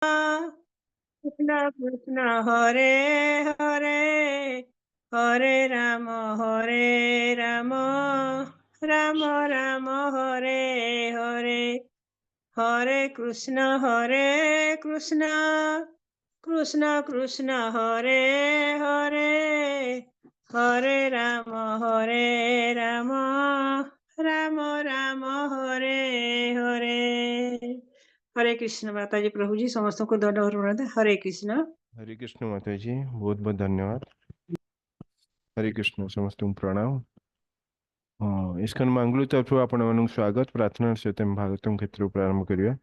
कृष्ण कृष्ण हरे हरे हरे राम राम राम हरे हरे हरे कृष्ण कृष्ण कृष्ण हरे हरे हरे राम राम राम राम हरे हरे। हरे कृष्ण माता जी, प्रभु जी समस्त को दंडवत प्रणाम। हरे कृष्ण। हरे कृष्ण माता जी, बहुत बहुत धन्यवाद। हरे कृष्ण समस्त प्रणाम। हाँ, इसकन मंगलू तरफ आपण स्वागत प्रार्थना सहित भागवतम क्षेत्र प्रारंभ करिया।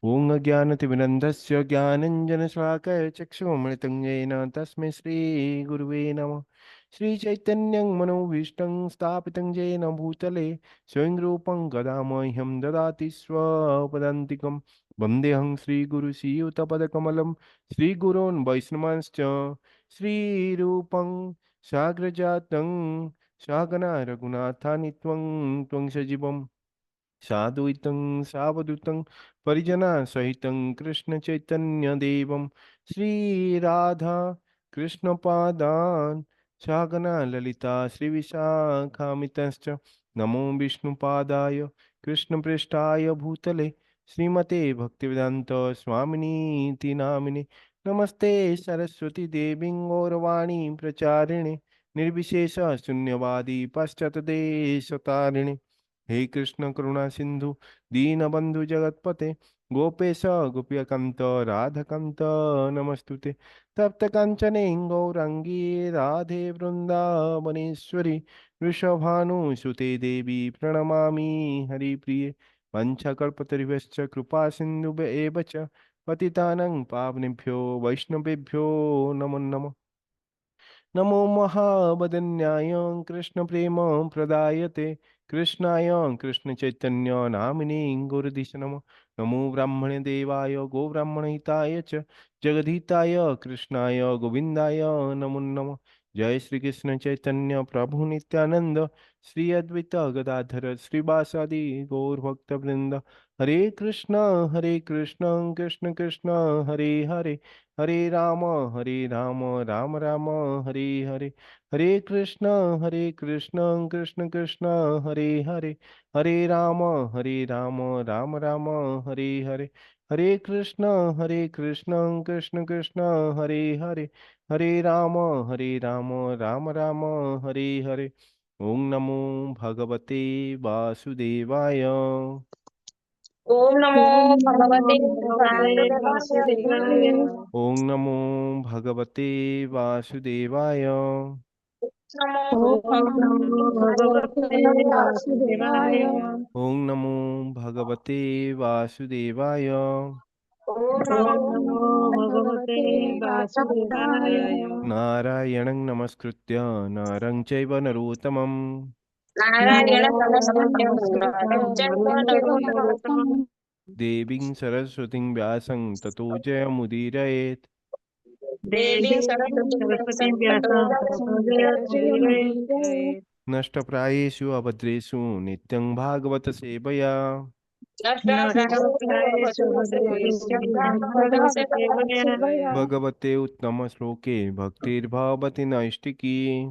ओं अज्ञानतिमिरन्धस्य ज्ञानञ्जनशलाकया चक्षुमृतं येन तस्मै श्रीगुरुवे नमः। श्रीचैतन्यं मनोभीष्टं स्थापितं येन भूतले स्वयं रूपं कदा मह्यं ददाति स्वपदान्तिकं। वन्देऽहं श्रीगुरुश्रीयुतपदकमलं श्रीगुरोन् वैष्णवांश्च श्रीरूपं साग्रजातं सहगना रघुनाथानि त्वं त्वं सजीवम् साद्वैतं सावधूतं परिजना सहितं कृष्ण चैतन्य देवं श्रीराधा कृष्णपादान् सागना ललिता श्रीविशाखामितश्च नमो विष्णुपादाय कृष्णपृष्ठाय भूतले श्रीमते भक्तिवेदांत स्वामिनीति नामिने। नमस्ते सरस्वती देवीं गौरवाणी प्रचारिणे निर्विशेष शून्यवादी पाश्चात्यदेशतारिणे। हे कृष्ण करुणा सिंधु दीनबंधु जगतपते गोपेश गोप्यकांत राधकांत नमस्तुते। तप्त कांचने गौरांगी राधे वृंदावनेश्वरी वृषभानुसुते देवी प्रणमामि हरिप्रिये। वंशकल्पतरुभ्यश्च कृपा सिंधु एव च पतितानं पावनेभ्यो वैष्णवेभ्यो नमो नमः। नमो महावदन्याय कृष्ण प्रेम प्रदायते कृष्णाय कृष्ण चैतन्य नामिने गुरुदिश नमः। नमो ब्राह्मणे देवाय गो ब्राह्मण हिताय च जगद्धिताय कृष्णाय गोविंदाय नमो नमः। जय श्री कृष्ण चैतन्य प्रभु नित्यानंद श्री अद्वैत गदाधर श्रीवासादि गौर भक्त वृंद। हरे कृष्ण कृष्ण कृष्ण हरे हरे हरे राम राम राम हरे हरे। हरे कृष्ण कृष्ण कृष्ण हरे हरे हरे राम राम राम हरे हरे। हरे कृष्ण कृष्ण कृष्ण हरे हरे हरे राम राम राम हरे हरे। ओम नमो भगवते वासुदेवाय। ओम नमो ओम भगवते नमो भगवते वासुदेवाय। वासुदेवाय। ओम नमो भगवते वासुदेवाय। नमो ओम नमो भगवते भगवते वासुदेवाय। वासुदेवाय। ओम नमो भगवते वासुदेवाय। ओम ओम नमो नमो भगवते भगवते वासुदेवाय। वासुदेवाय। नारायणं नमस्कृत्य नरं चैव नरोत्तमं नारायण नारायणं नमस्कृत्य नमस्कृत्य नरं चैव नरं चैव नरोत्तमम्। नरोत्तमं देवीं सरस्वतीं व्यासं ततो जयमुदीरयेत्। देवीं देवीं सरस्वतीं सरस्वतीं व्यासं ततो व्यासं ततो जयमुदीरये। जयमुदीरये। नष्टप्रायेषु अभद्रेषु नित्यं भागवत सेवया नष्टप्रायेषु भद्रेषु नित्यं भागवतसेवया। भगवते उत्तमश्लोके भक्तिर्भवति नैष्टिकी।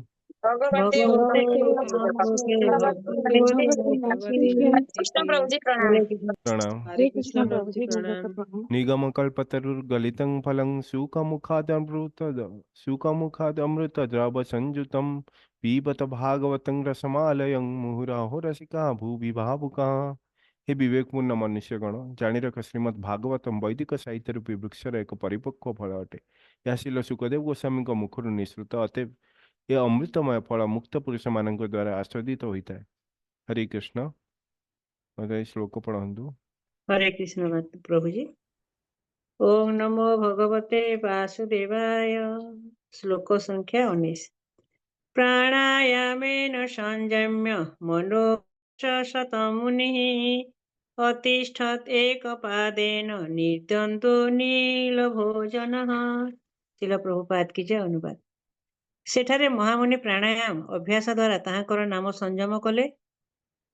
भगवते भगवते उत्तम उत्तमश्लोके भक्ति भक्तिर्भवति। कृष्ण प्रभु जी प्रणाम। हरे कृष्ण। प्रणाम। हरे कृष्ण प्रभु जी प्रणाम। निगमकल्पतरुर्गलितं फलं सुखमुखादमृतद्रवसंयुतं पिबत भागवतं रसमालयं मुहुरहो रसिका भूवि भावुका। हे विवेकपूर्ण मनुष्यगण, जाणी रख श्रीमद् भागवतम वैदिक साहित्य रूपी वृक्षर एक परिपक्व फल अटे। यह शिल सुखदेव गोस्वामी मुखर निःसृत अतएव ये अमृतमय फल मुक्त पुरुष मान द्वारा आस्वादित होता है। हरे कृष्ण। श्लोक पढ़ु। हरे कृष्ण प्रभु जी। ओम नमो भगवते वासुदेवाय। श्लोक संख्या 19। प्राणायामेन संयम्य मनो शतमुनिः अतिष्ठत् एकपादेन निर्द्वन्द्वो नीलभोजनः। शिल प्रभुपाद की जय। अनुवाद। सेठारे महामुनि प्राणायाम अभ्यास द्वारा ताहाकर नाम संयम कले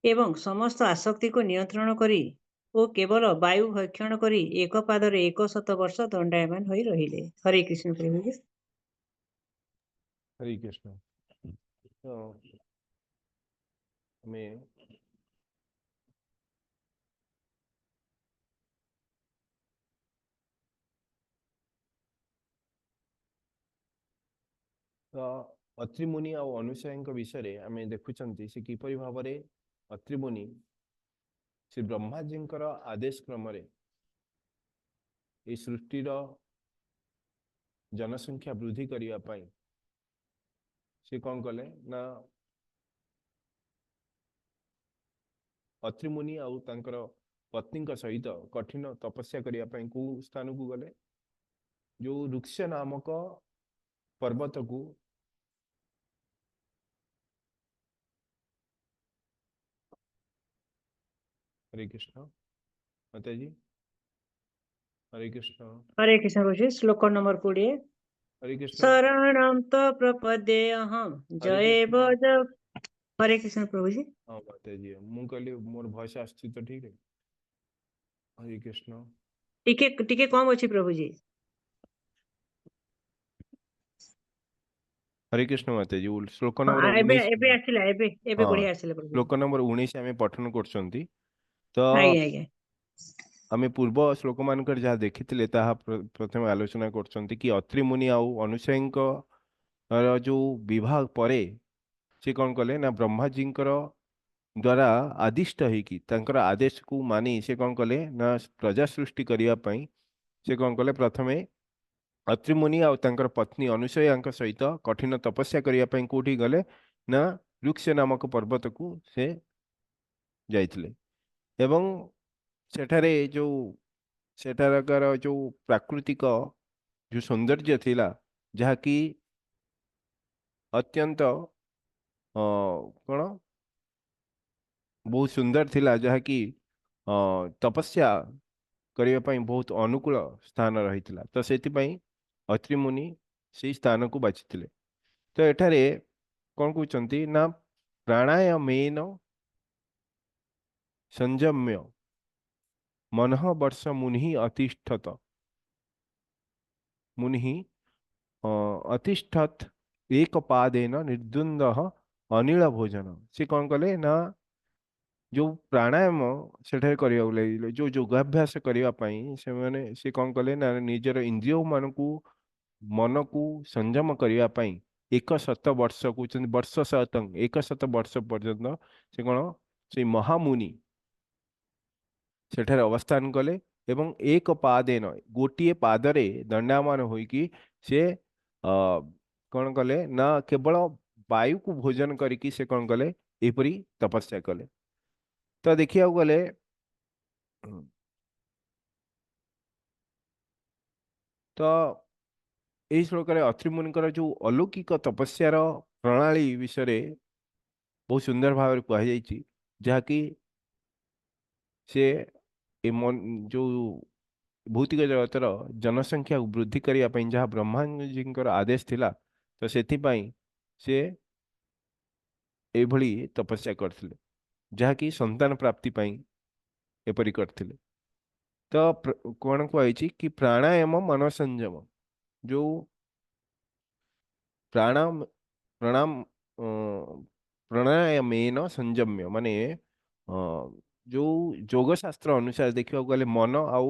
एवं समस्त आसक्ति को नियंत्रण करी ଓ କେବଳ ବାୟୁ ଭକ୍ଷଣ କରି ଏକ ପାଦରେ 100 ବର୍ଷ ଦଣ୍ଡାୟମାନ ହୋଇ ରହିଲେ। ହରେ କୃଷ୍ଣ ପ୍ରଭୁଜୀ। हरे कृष्ण। तो हमें तो अत्रिमुनि आ अनुसयଙ୍କ विषय आम देखुं से किपरि भाव में अत्रिमुनि श्री ब्रह्माजी आदेश क्रम सृष्टिर जनसंख्या वृद्धि करने से कौन कले ना अत्रिमुनि आउ तांकर पत्नी सहित कठिन तपस्या करने को स्थान को गले जो वृक्ष नामक पर्वत को हरे कृष्ण माता जी हरे कृष्ण प्रभुजी। श्लोक नंबर 20। हरे कृष्ण शरणं तो प्रपद्ये अहम हरे जय कृष्ण भज। हरे कृष्ण प्रभुजी। हाँ माता जी मुझे कहली मोर भॉइस आसछि तो ठीक है। हरे कृष्ण टिके टिके कम अछि प्रभुजी। हरे कृष्ण माता जी श्लोक हाँ, नंबर एबे 19 एबे आसिला एबे हाँ बढ़िया आसिला प्रभुजी। श्लोक नंबर 19 आम पठन करछंती तो आज्ञा आज्ञा। आम पूर्व श्लोक मानकर जहाँ देखी प्रथम आलोचना करछंती कि अत्रि मुनि आउ अनुसयଙ୍କ जो विवाह परे से कौन कले ना ब्रह्माजी द्वारा आदिष्ट होगी आदेश को मानी से कौन कले ना प्रजा सृष्टि करने से कौन कले प्रथमे अत्रि मुनि आउ तांकर पत्नी अनुसया सहित कठिन तपस्या करने कौटी गले ना वृक्ष नामक पर्वत को से जाइथिले एवं सेठारे जो सेठारकार जो प्राकृतिक जो सौंदर्य थिला जहाँकि अत्यंत कौन बहुत सुंदर थिला जहाँकि तपस्या करने ପାଇଁ बहुत अनुकूल स्थान रही तो से अत्रि मुनि से स्थान को बाछिथिले तो एठारे कौन कहते ना प्राणायामेन संयम्य मनः वर्ष मुनि अतिष्ठत मुनि अतिष्ठत एक पादेन निर्द्वंद अनिल भोजन से कौन कले ना जो प्राणायाम सेठे करिया लगे जो योगाभ्यास करने से माने से कौन कले ना निजर इंद्रिय मान को मन को संयम करने 100 वर्ष कहते वर्ष शतंग 100 वर्ष पर्यंत से कौन से महामुनि सेठारे अवस्थान कले एवं एक पादेन गोटे पादरे दंडामान होइकी से कौन कले ना केवल वायु को भोजन करिकी से कौन कले एपरी तपस्या कले तो देखिया गले तो यही श्लोक अत्रि मुनिकर जो अलौकिक तपस्यार प्रणाली विषय बहुत सुंदर भाव कहुई जहाँकि से जो भौतिक जगतर जनसंख्या वृद्धि करने जहाँ ब्रह्मा जी आदेश थिला तो से एभली तपस्या करथिले जहाँकि संतान प्राप्ति एपरी करथिले तो कौन कहुई कि प्राणायाम मन संयम जो प्राणायाम प्रणाम प्राणायामेन संयम्य माने जो योग शास्त्र अनुसार देखा गले मन आउ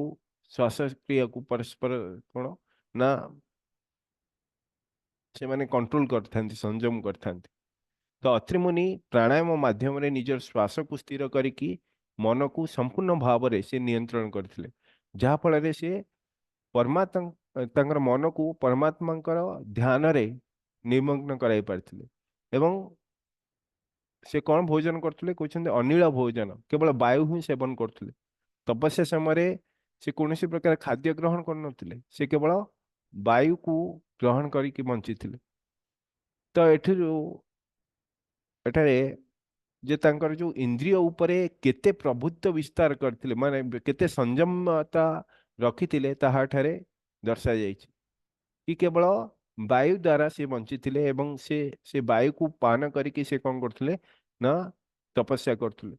श्वास क्रिया को परस्पर कौन ना से माने कंट्रोल करथांती संयम करथांती तो अत्रि मुनि प्राणायाम माध्यम निजर श्वास को स्थिर करिकी मन को संपूर्ण भाव में से नियंत्रण करथिले जहाँ फल से परमात्मा तांकर मन को परमात्मा ध्यान रे निमग्न कराई पारथिले एवं से कौन भोजन करथिले कहते अनिल भोजन केवल वायु ही सेवन करथिले तपस्या समय से कौन प्रकार खाद्य ग्रहण कर से केवल वायु को ग्रहण करके बंचीथिले तो एठारे जे तांकर जो इंद्रिय उपरे केते प्रभुत्व विस्तार करथिले माने केते संयमता रखिथिले ताहा ठारे दर्शा जाइछि कि केवल वायु द्वारा से बंचीथिले एवं से वायु को पान करके से कौन करथिले ना तपस्या करथिले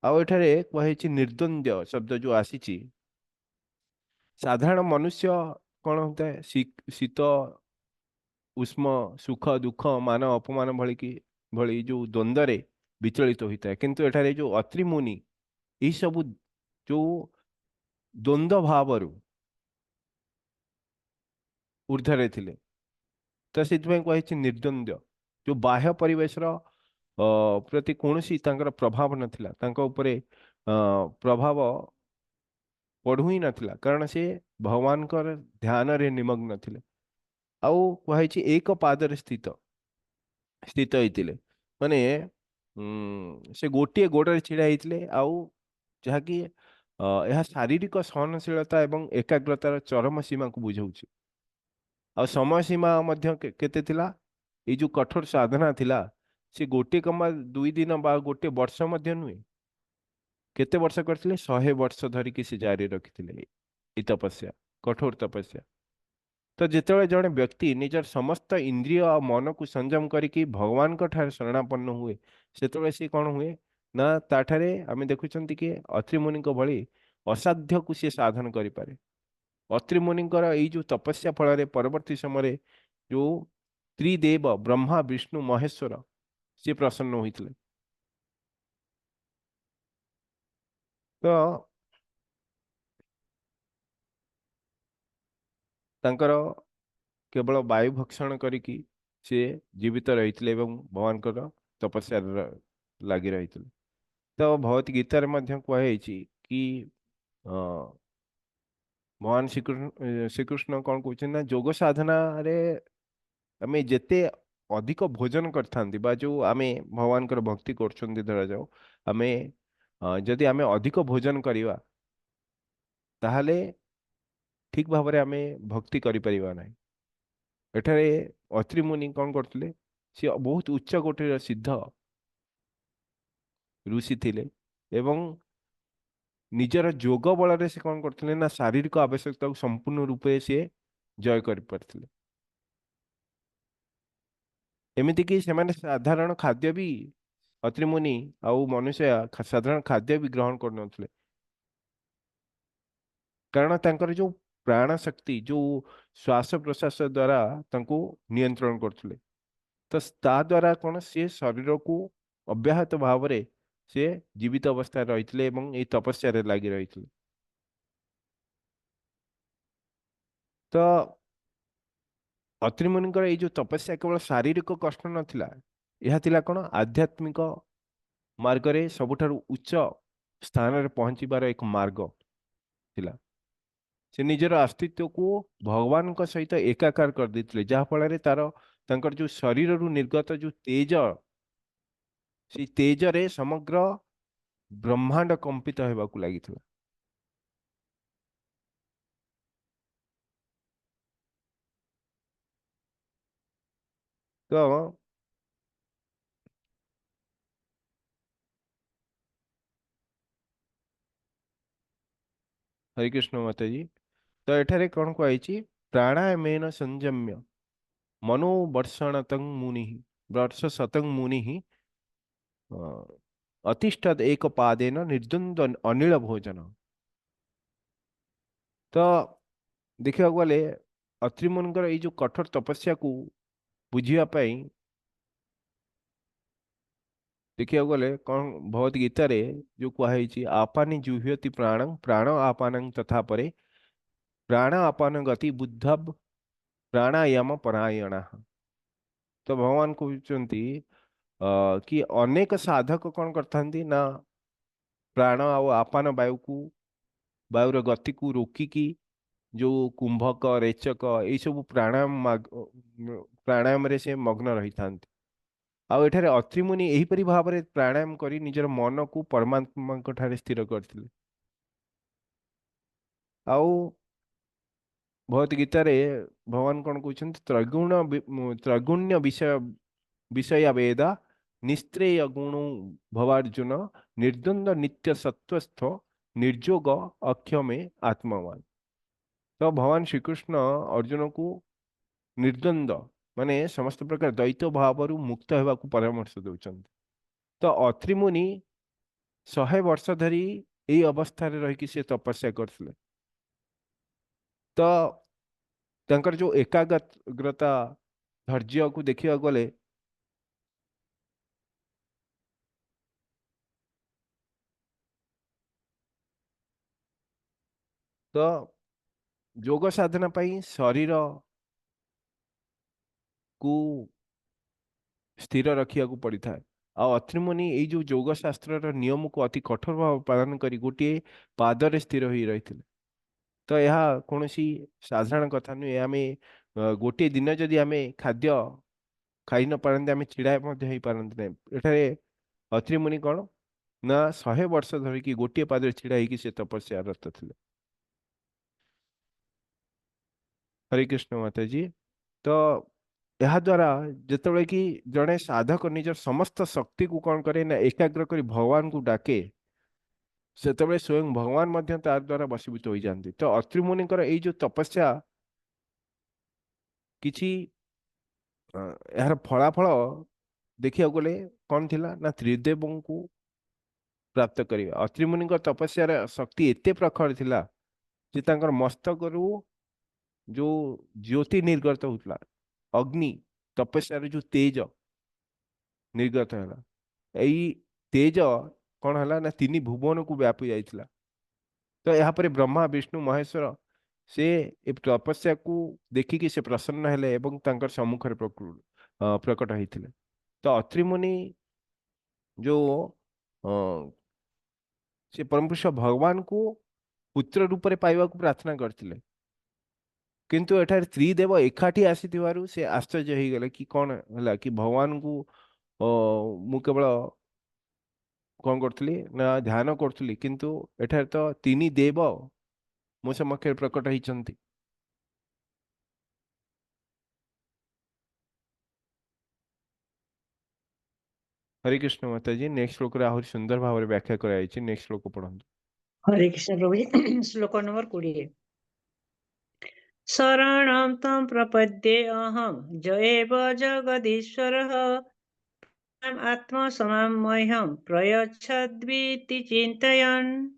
ଆଉ ଏଠାରେ କୁହାଯାଇଛି ନିର୍ଦ୍ୱନ୍ଦ୍ୱ ଶବ୍ଦ ଯୋଉ ଆସିଛି, ସାଧାରଣ ମନୁଷ୍ୟ କଣ ହୋଇଥାଏ, ଶୀତ ଉଷ୍ମ, ସୁଖ ଦୁଃଖ, ମାନ ଅପମାନ ଭଳି ଯୋଉ ଦ୍ୱନ୍ଦ୍ୱରେ ବିଚଳିତ ହୋଇଥାଏ। କିନ୍ତୁ ଏଠାରେ ଯୋଉ ଅତ୍ରି ମୁନି ଏହି ସବୁ ଯୋଉ ଦ୍ୱନ୍ଦ୍ୱ ଭାବରୁ ଊର୍ଦ୍ଧ୍ୱରେ ଥିଲେ। ତ ସେଥିପାଇଁ କୁହାଯାଇଛି ନିର୍ଦ୍ୱନ୍ଦ୍ୱ, ଯୋଉ ବାହ୍ୟ ପରିବେଶର ପ୍ରତି କୌଣସି ତାଙ୍କର ପ୍ରଭାବ ନଥିଲା, ତାଙ୍କ ଉପରେ ପ୍ରଭାବ ପଡୁ ହିଁ ନଥିଲା, କାରଣ ସେ ଭଗବାନଙ୍କର ଧ୍ୟାନରେ ନିମଗ୍ନ ଥିଲେ। ଆଉ କୁହାଯାଇଛି ଏକ ପାଦରେ ସ୍ଥିତ ହେଇଥିଲେ, ମାନେ ସେ ଗୋଟିଏ ଗୋଡରେ ଛିଡା ହେଇଥିଲେ, ଆଉ ଯାହାକି ଏହା ଶାରୀରିକ ସହନଶୀଳତା ଏବଂ ଏକାଗ୍ରତାର ଚରମ ସୀମାକୁ ବୁଝାଉଛି। ଆଉ ସମୟ ସୀମା ମଧ୍ୟ କେତେ ଥିଲା, ଏଇ ଯୋଉ କଠୋର ସାଧନା ଥିଲା, ସେ ଗୋଟିଏ କମା 2 ଦିନ ବା ଗୋଟିଏ ବର୍ଷ ମଧ୍ୟ ନୁହେଁ, କେତେ ବର୍ଷ କରିଥିଲେ, 100 ବର୍ଷ ଧରିକି ସେ ଜାରି ରଖିଥିଲେ ଏଇ ତପସ୍ୟା, କଠୋର ତପସ୍ୟା। ତ ଯେତେବେଳେ ଜଣେ ବ୍ୟକ୍ତି ନିଜର ସମସ୍ତ ଇନ୍ଦ୍ରିୟ ଆଉ ମନକୁ ସଂଯମ କରିକି ଭଗବାନଙ୍କ ଠାରେ ଶରଣାପନ୍ନ ହୁଏ, ସେତେବେଳେ ସେ କଣ ହୁଏ ନା, ତାଠାରେ ଆମେ ଦେଖୁଛନ୍ତି କି ଅତ୍ରି ମୁନିଙ୍କ ଭଳି ଅସାଧ୍ୟକୁ ସିଏ ସାଧନ କରିପାରେ। ଅତ୍ରି ମୁନିଙ୍କର ଏଇ ଯୋଉ ତପସ୍ୟା ଫଳରେ ପରବର୍ତ୍ତୀ ସମୟରେ ଯୋଉ ତ୍ରିଦେବ ବ୍ରହ୍ମା ବିଷ୍ଣୁ ମହେଶ୍ୱର ସିଏ ପ୍ରସନ୍ନ ହୋଇଥିଲେ। ତ ତାଙ୍କର କେବଳ ବାୟୁ ଭକ୍ଷଣ କରିକି ସିଏ ଜୀବିତ ରହିଥିଲେ ଏବଂ ଭଗବାନଙ୍କର ତପସ୍ୟାରେ ଲାଗି ରହିଥିଲେ। ତ ଭଗବତ ଗୀତାରେ ମଧ୍ୟ କୁହାଯାଇଛି କି ଭଗବାନ ଶ୍ରୀକୃଷ୍ଣ କଣ କହୁଛନ୍ତି ନା, ଯୋଗ ସାଧନାରେ ଆମେ ଯେତେ ଅଧିକ ଭୋଜନ କରିଥାନ୍ତି, ବା ଯୋଉ ଆମେ ଭଗବାନଙ୍କର ଭକ୍ତି କରୁଛନ୍ତି, ଧରାଯାଉ ଆମେ ଯଦି ଆମେ ଅଧିକ ଭୋଜନ କରିବା, ତାହେଲେ ଠିକ ଭାବରେ ଆମେ ଭକ୍ତି କରିପାରିବା ନାହିଁ। ଏଠାରେ ଅତ୍ରି ମୁନି କଣ କରୁଥିଲେ, ସେ ବହୁତ ଉଚ୍ଚ କୋଟିର ସିଦ୍ଧ ଋଷି ଥିଲେ ଏବଂ ନିଜର ଯୋଗ ବଳରେ ସେ କଣ କରୁଥିଲେ ନା, ଶାରୀରିକ ଆବଶ୍ୟକତାକୁ ସମ୍ପୂର୍ଣ୍ଣ ରୂପେ ସିଏ ଜୟ କରିପାରିଥିଲେ। ଏମିତିକି ସେମାନେ ସାଧାରଣ ଖାଦ୍ୟ ବି, ଅତ୍ରି ମୁନି ଆଉ ମନୁଷ୍ୟ ସାଧାରଣ ଖାଦ୍ୟ ବି ଗ୍ରହଣ କରୁନଥିଲେ, କାରଣ ତାଙ୍କର ଯୋଉ ପ୍ରାଣ ଶକ୍ତି, ଯୋଉ ଶ୍ୱାସ ପ୍ରଶ୍ୱାସ ଦ୍ଵାରା ତାଙ୍କୁ ନିୟନ୍ତ୍ରଣ କରୁଥିଲେ। ତ ତା ଦ୍ଵାରା କଣ, ସିଏ ଶରୀରକୁ ଅବ୍ୟାହତ ଭାବରେ ସିଏ ଜୀବିତ ଅବସ୍ଥାରେ ରହିଥିଲେ ଏବଂ ଏଇ ତପସ୍ୟାରେ ଲାଗି ରହିଥିଲେ। ତ ଅତ୍ରି ମୁନିଙ୍କର ଏଇ ଯୋଉ ତପସ୍ୟା କେବଳ ଶାରୀରିକ କଷ୍ଟ ନଥିଲା, ଏହା ଥିଲା କଣ, ଆଧ୍ୟାତ୍ମିକ ମାର୍ଗରେ ସବୁଠାରୁ ଉଚ୍ଚ ସ୍ଥାନରେ ପହଞ୍ଚିବାର ଏକ ମାର୍ଗ ଥିଲା। ସେ ନିଜର ଅସ୍ତିତ୍ୱକୁ ଭଗବାନଙ୍କ ସହିତ ଏକାକାର କରିଦେଇଥିଲେ, ଯାହା ଫଳରେ ତାଙ୍କର ଯୋଉ ଶରୀରରୁ ନିର୍ଗତ ଯୋଉ ତେଜ, ସେଇ ତେଜରେ ସମଗ୍ର ବ୍ରହ୍ମାଣ୍ଡ କମ୍ପିତ ହେବାକୁ ଲାଗିଥିଲା। ତ ହରିକୃଷ୍ଣ ମାତାଜୀ, ତ ଏଠାରେ କଣ କୁହାଯାଇଛି, ପ୍ରାଣାୟାମେନ ସଂଯମ୍ୟ ମନୋବର୍ଷଣତଂ ମୁନି ବର୍ଷ ଶତଂ ମୁନି ଅତିଷ୍ଠତ୍ ଏକ ପାଦେନ ନିର୍ଦ୍ୱନ୍ଦ୍ୱ ଅନିଳ ଭୋଜନ। ତ ଦେଖିବାକୁ ଗଲେ ଅତ୍ରି ମୁନିଙ୍କର ଏଇ ଯୋଉ କଠୋର ତପସ୍ୟାକୁ ବୁଝିବା ପାଇଁ ଦେଖିବାକୁ ଗଲେ କଣ, ଭଗବତ ଗୀତାରେ ଯୋଉ କୁହାଯାଇଛି, ଆପାନି ଜୁହ୍ୟତି ପ୍ରାଣଂ ପ୍ରାଣ ଆପାନଂ ତଥା ପରେ ପ୍ରାଣ ଆପାନ ଗତି ବୁଦ୍ଧବ ପ୍ରାଣାୟାମ ପରାୟଣ। ତ ଭଗବାନ କହୁଛନ୍ତି କି ଅନେକ ସାଧକ କଣ କରିଥାନ୍ତି ନା, ପ୍ରାଣ ଆଉ ଆପାନ ବାୟୁର ଗତିକୁ ରୋକିକି ଯୋଉ କୁମ୍ଭକ ରେଚକ ଏଇ ସବୁ ପ୍ରାଣାୟାମରେ ସେ ମଗ୍ନ ରହିଥାନ୍ତି। ଆଉ ଏଠାରେ ଅତ୍ରି ମୁନି ଏହିପରି ଭାବରେ ପ୍ରାଣାୟାମ କରି ନିଜର ମନକୁ ପରମାତ୍ମାଙ୍କ ଠାରେ ସ୍ଥିର କରିଥିଲେ। ଆଉ ଭଗବତ ଗୀତାରେ ଭଗବାନ କଣ କହୁଛନ୍ତି, ତ୍ରୈଗୁଣ୍ୟ ବିଷୟ ବେଦ ନିସ୍ତ୍ରେୟ ଗୁଣ ଭବାର୍ଜୁନ ନିର୍ଦ୍ୱନ୍ଦ ନିତ୍ୟ ସତ୍ୱସ୍ଥ ନିର୍ଯୋଗ ଅକ୍ଷମେ ଆତ୍ମବାନ। ତ ଭଗବାନ ଶ୍ରୀକୃଷ୍ଣ ଅର୍ଜୁନକୁ ନିର୍ଦ୍ୱନ୍ଦ ମାନେ ସମସ୍ତ ପ୍ରକାର ଦ୍ୱୈତ ଭାବରୁ ମୁକ୍ତ ହେବାକୁ ପରାମର୍ଶ ଦେଉଛନ୍ତି। ତ ଅତ୍ରି ମୁନି 100 वर्ष धरी एई अवस्था रे रही से तपस्या करथिले। तो तांकर जो एकाग्रता धैर्य को देखिया गले तो योग साधना पई शरीर को स्थिर रखिया को पड़ी था। आ अत्रिमुनि ये जो योग शास्त्र नियम को अति कठोर भाव पालन करी गोटे पादरे स्थिर हो रही। तो यह कौन सी साधारण कथा नुहे। आम गोटे दिन जदि आम खाद्य खाई न पारते आम छिड़ा पारते ना एठारे अत्रिमुनि कौन ना 100 वर्ष धरिकी गोटे पादरे छिड़ा होगी से तपस्या रत थे। हरे कृष्ण माता जी। तो यह द्वारा जिते कि जड़े साधक निजर समस्त शक्ति को कौन करे ना एकाग्र कर भगवान को डाके से स्वयं भगवान मध्य तार द्वारा बसीभूत हो जाती। तो अत्रि मुनिकर ये जो तपस्या किछि यार फलाफल देखिया गले कौन थिला ना त्रिदेव को प्राप्त करिया। अत्रि मुनिकर तपस्यार शक्ति एते प्रखर थिला जे तांकर मस्तक रु जो ज्योति निर्गत होता अग्नि तपस्यार जो तेज निर्गत है यही तेज कौन है ना 3 भुवन को व्यापी जाइथिला। तो यहाँ पर ब्रह्मा विष्णु महेश्वर से ए तपस्या को देखिकी से प्रसन्न हेले एवं तांकर सम्मुख प्रकट होते। तो अत्रि मुनि जो अ, से परम पुरुष भगवान को पुत्र रूप में पाइबा को प्रार्थना करथिले। किंतु एठार त्रिदेव एकाठी आसीथिबारु से आश्चर्य हो गले कि कौन है कि भगवान को मु केवल कौन करी ना ध्यान करी किंतु एठार तो 3 देव मो समक्ष प्रकट होती। हरे कृष्ण माता जी। नेक्स्ट श्लोक रे आहुरी सुंदर भाव व्याख्या कराई। नेक्स्ट श्लोक पढ़ंतु। हरे कृष्ण प्रभु जी। श्लोक नंबर 20। शरणं तं प्रपद्ये अहं जयेव जगदीश्वरः आत्मसमां मह्यं प्रयच्छद्विति चिन्तयन्।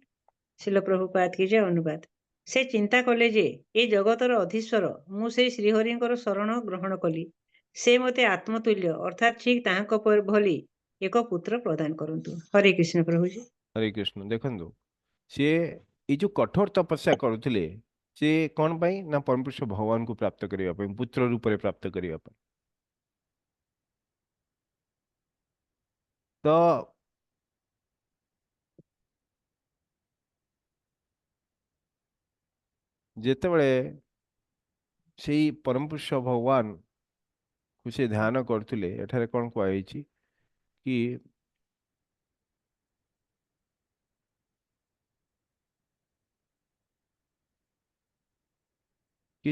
शिल प्रभुपाद की जय। अनुवाद। से चिंता कले जे ए जगतर अधीश्वर मु से श्रीहरिंकर शरण ग्रहण कली से मते आत्मतुल्य अर्थात ठीक ताहाक भली एक पुत्र प्रदान करंतु। हरे कृष्ण प्रभु जी। हरे कृष्ण। देखंतु सी ये जो कठोर तपस्या करुले सी कौन पाई ना परम पुरुष भगवान को प्राप्त करने पुत्र रूप में प्राप्त करने। तो जेतेबळे से परम पुरुष भगवान को से ध्यान करथुले एठारे कौन कहै कि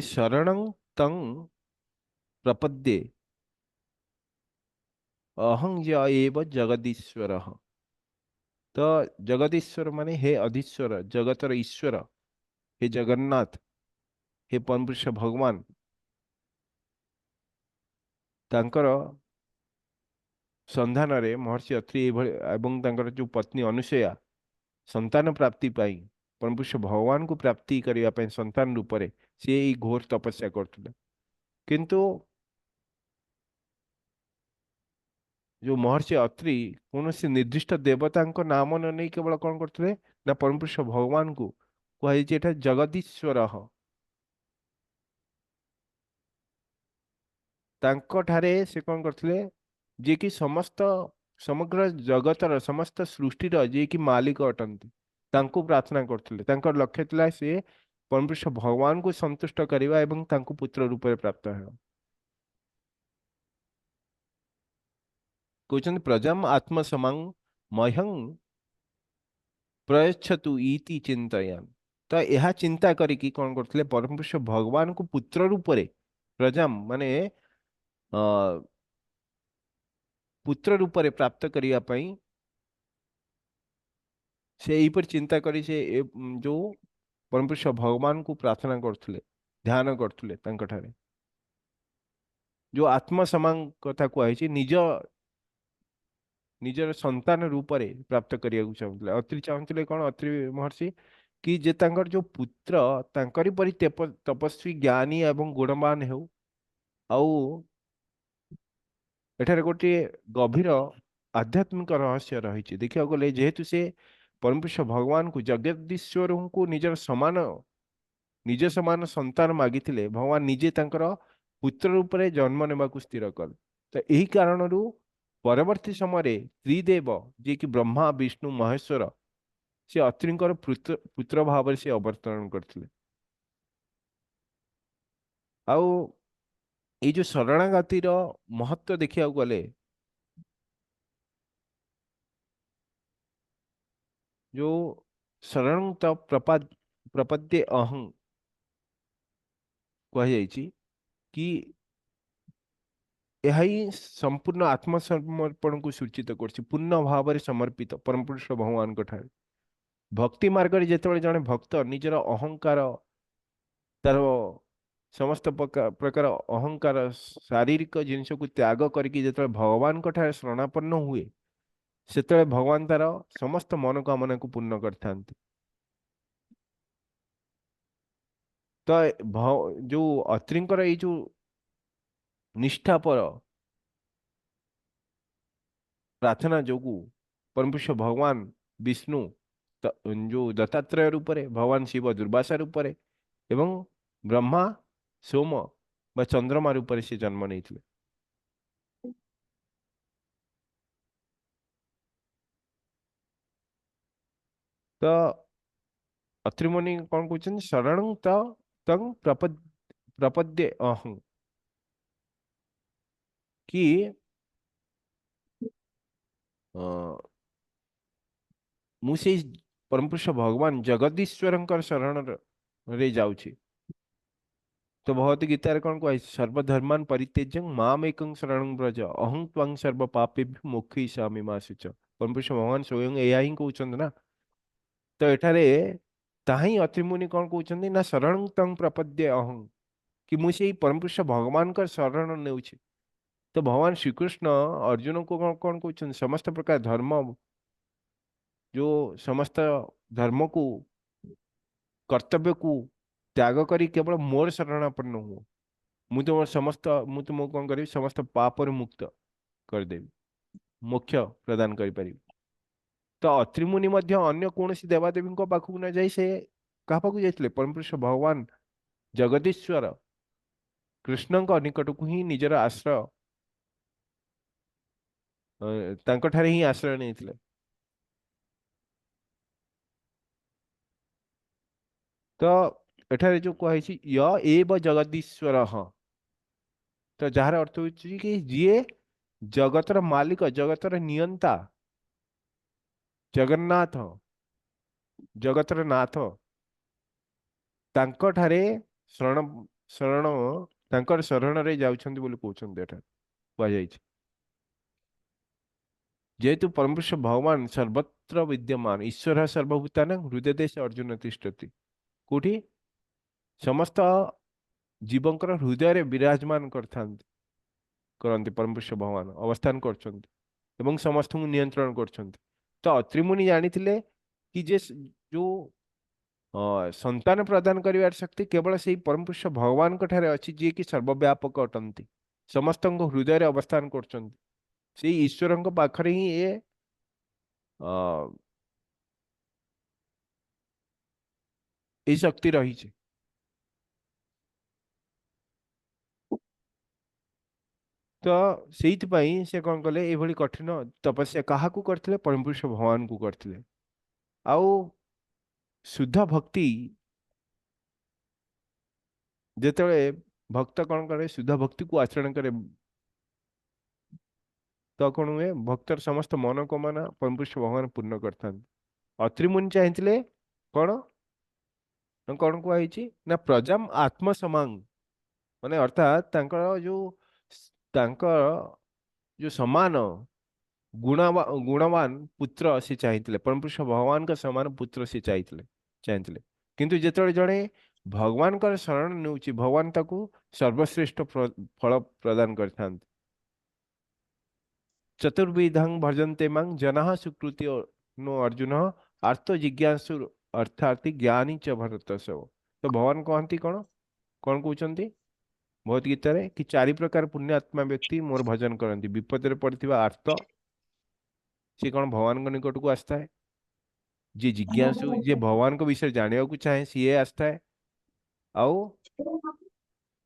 शरणं तं प्रपद्ये अहं य एव जगदीश्वर। तो जगदीश्वर माने हे अधीश्वर जगतर ईश्वर हे जगन्नाथ हे परम पुरुष भगवान तांकर संधान रे महर्षि अत्रि एवं तांकर जो पत्नी अनुसया संतान प्राप्ति पाई परम पुरुष भगवान को प्राप्ति करने पाई संतान रूप में सी घोर तपस्या करथुले। किंतु जो महर्षि अत्रि कौन से निर्दिष्ट देवता नाम न नहीं केवल कौन करते ना परम पुरुष भगवान को कहुई जगदीश्वर ठारे से कौन करते जे कि समस्त समग्र जगतर समस्त सृष्टिर जे कि मालिक अटंती तांको प्रार्थना करते। तांकर लक्ष्य थिला से परम पुरुष भगवान को संतुष्ट करवा एवं तांको पुत्र रूप में प्राप्त हो। कहते प्रजम आत्मसमं मह्यं प्रयच्छतु इति चिंतयन। तो यह चिंता करिकी कौन करते परम पुरुष भगवान को पुत्र रूप में प्रजम माने पुत्र रूप में प्राप्त करने से यही पर चिंता करी से जो परम पुरुष भगवान को प्रार्थना करथुले ध्यान करथुले ठारे जो आत्मसमान कथा कहै निज निजर संतान रूप रे प्राप्त करिया चाहूले। अत्रि चाहूले कौन, अत्रि महर्षि कि जे तांकर जो पुत्र तांकरी परि तपस्वी ज्ञानी एवं गुणवान हेउ। आउ एठारे गोटे गभीर आध्यात्मिक रहस्य रही। देखा गले जेहेतु से परमपुरुष भगवान को जगदीश्वर को निजर समान निज समान संतान मागिथिले, भगवान निजे तांकर पुत्र रूप रे जन्म नेबा को स्थिर कल। तो यही कारणरू परवर्ती समय त्रिदेव जे कि ब्रह्मा विष्णु महेश्वर से अत्रिंकर पुत्र पुत्र भाव से अवतरण करथिले। आउ ये जो शरणागतिर महत्व देखिया गले, जो शरण प्रपद्ये अहं कही कि यह ही संपूर्ण आत्मसमर्पण को सूचित कर पूर्ण भाव में समर्पित परम पुरुष भगवान ठारे। भक्ति मार्ग रे जेतेबेले जने भक्त निजर अहंकार तार समस्त प्रकार अहंकार शारीरिक जिनस को त्याग करके जेतेबेले भगवान ठारे शरणापन्न हुए, सेतेबेले भगवान तार समस्त मनोकामना को पूर्ण करथांती। तो जो अत्रिंकर ये जो निष्ठा पर प्रार्थना जोगु परमपुरुष भगवान विष्णु जो दत्तात्रेय रूप रे, भगवान शिव दुर्वासा रूप रे एवं ब्रह्मा सोम बा चंद्रमा रूप से जन्म नहीं। तो अत्रिमुनि कौन कहते शरण तंग प्रपद्ये अहं कि मुझे परमपुरुष भगवान जगदीश्वर शरण रे जाऊँगी। तो भगवत गीता रे कौन कह सर्वधर्मान परित्यज्य माम एकं शरणं व्रज अहं त्वं सर्व पापेभ्यो मोक्षयिष्यामि मा शुच। परमपुरुष भगवान स्वयं एया ही कहउछन ना। तो एठारे ताही अत्रिमुनि कौन कहउछन ना शरणं तं प्रपद्ये अहं कि मुझे परमपुरुष भगवान का शरण नेउछि। तो भगवान श्रीकृष्ण अर्जुन को कौन कहउछन समस्त प्रकार धर्म जो समस्त धर्म को कर्तव्य को त्याग करी केवल मोर शरणापन्न हुओ, मु तुम समस्त मु तुम कौन करी समस्त पाप मुक्त करदेवी, मोक्ष प्रदान करि। तो अत्रिमुनि मध्य अन्य कौन देवादेवी पाखक न जाई से क्या पाखु जाइथिले परमपुरुष भगवान जगदीश्वर कृष्ण निकट को ही निजर आश्रय तांको ठारे ही आश्रय नहीं। तो एठारे जो कही य एव जगदीश्वर, तो जार अर्थ हो कि जी जगतर मालिक जगतर नियंता जगन्नाथ जगतर नाथ तांको ठारे शरण शरण तांकर शरण रे जाउछन्ति बोली कहउछन्ति। एठा कह जाइछि जेहेतु परमपुरुष भगवान सर्वत्र विद्यमान ईश्वर सर्वभूतानां हृदय देश अर्जुन तिष्ठति। कोठी समस्त जीवंकर हृदय रे विराजमान करते परमपुरुष भगवान अवस्थान करछन्ति एवं समस्त को नियंत्रण करछन्ति। तो अत्रिमुनि जानिथिले कि जे जो संतान प्रदान करिवार शक्ति केवल से परमपुरुष भगवान को ठारे अछि, जे कि सर्वव्यापक अटंती समस्त हृदय रे अवस्थान करछन्ति। से ईश्वर पाखरे ही ये शक्ति रही है। तो से कौन कले ये कठिन तपस्या क्या करते परमपुरुष भगवान को करते। आउ शुद्ध भक्ति जेते भक्त कौन करे शुद्ध भक्ति को आचरण करे तो कौन हुए भक्तर समस्त मनोकामना परमपुरुष भगवान पूर्ण करता। अत्रिमुनि चाहते कौन कौन कहुई ना प्रजाम आत्मसमांग माने अर्थात जो समान गुणवान पुत्र से चाहते परमपुरुष भगवान का समान पुत्र से चाहते किंतु जेतबेले जड़े भगवान का शरण नेउची भगवान ताकू सर्वश्रेष्ठ फल प्रदान करथांत। चतुर्विधं भजन्ते मां जनाः सुकृति नो अर्जुन आर्त जिज्ञासु अर्थार्थी ज्ञानी च भरतसव। तो भगवान कहती कौन कौन कहते भगवत गीता रे कि चारि प्रकार पुण्य आत्मा व्यक्ति मोर भजन करती विपद पड़ता आर्त सी कौन भगवान निकट को आस्था है जी जिज्ञासु जी भगवान को विषय जानने को चाहे सी आस्था है आउ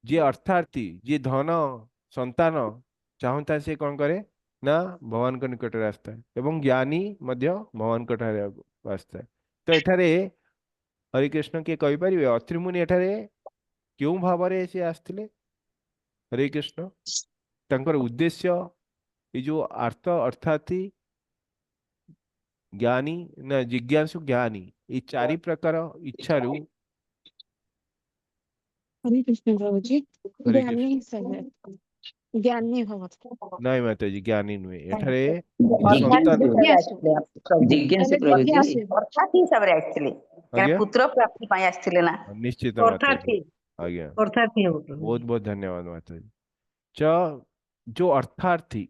जी अर्थार्थी जी धन संतान चाहता से कौन करे ना भगवान को निकट आस्था है एवं ज्ञानी मध्य भगवान को आस्था है। तो एठारे हरिकृष्ण किए कहीपर अत्रि मुनि एठारे क्यों भाव से आसते हरे कृष्ण तांकर उद्देश्य ये जो अर्थ अर्थात ज्ञानी ना जिज्ञासु ज्ञानी ये चारि प्रकार इच्छारू हरे कृष्ण प्रभु जी हरे कृष्ण ज्ञानी सह ज्ञानी भवत नहीं माता जी ज्ञानी नुहे एठारे अर्थात संतान ही सब आसले जिज्ञासु प्रभु जी अर्थात ही सब आसले आज्ञा पुत्र प्राप्ति ପାଇଁ ଆସିଥିଲେ ନା निश्चित माता जी अर्थार्थी आज्ञा अर्थार्थी हो प्रभु बहुत बहुत धन्यवाद माता जी जो अर्थार्थी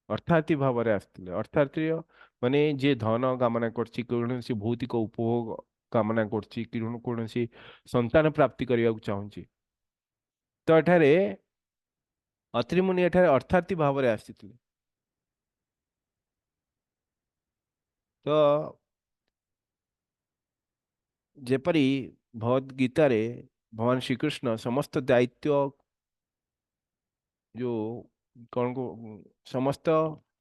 अर्थार्थी भाव आसते अर्थार्थी माने जे धन कामना करछि कौनसी भौतिक उपभोग कामना करछि कौनसी संतान प्राप्ति करने को चाहूँगी तो एठारे अत्रि मुनि एठारे अर्थार्थी भाव आसिथिले तो जेपरी भगवद गीता रे भगवान श्रीकृष्ण समस्त दायित्व जो कौन को समस्त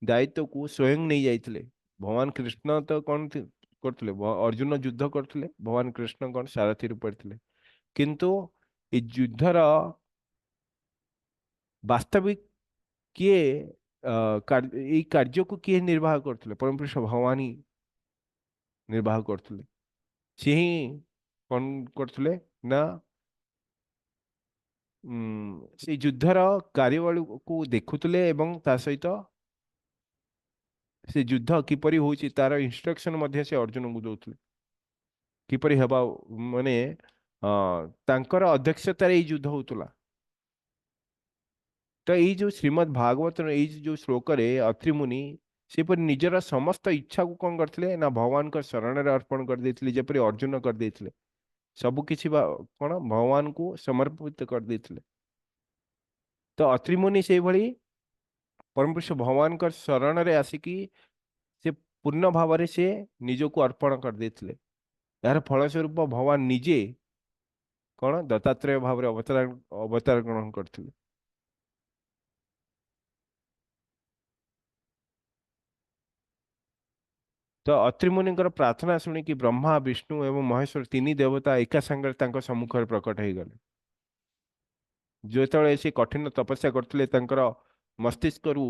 दायित्व को स्वयं नहीं जाइथिले भगवान कृष्ण तो कौन करथिले अर्जुन युद्ध करथिले भगवान कृष्ण कौन सारथी रूप थे किंतु ये युद्धर वास्तविक किए कार्य को किए निर्वाह करथिले परम पुरुष भगवान ही निर्वाह करथिले सी ही कौन करथिले ना से युद्धर कार्यवाही को देखुले एवं ता सहित से युद्ध किपरि होची तार इंस्ट्रक्शन मध्य से अर्जुन को दउथले किपरि हेबा माने तांकर अध्यक्षतार ये युद्ध होतला तो ये जो श्रीमद् भागवत ये जो श्लोक रे अत्रि मुनि से पर निजर समस्त इच्छा को कौन करथिले ना भगवान का शरण रे अर्पण कर देथिले जेपरि अर्जुन कर देथिले सब किछि कौन भगवान को समर्पित कर देथिले तो अत्रि मुनि से भली परम पुरुष भगवान का शरण रे आसिकी से पूर्ण भाव से निज को अर्पण कर देथिले यार फलस्वरूप भगवान निजे कौन दत्तात्रेय भाव अवतार ग्रहण करथिले तो अत्रि मुनिଙ୍କର प्रार्थना शुणी कि ब्रह्मा विष्णु एवं महेश्वर तीन देवता एका संगे तांको सम्मुख रे प्रकट हो गले जो से कठिन तपस्या करथिले तांकर मस्तिष्क रु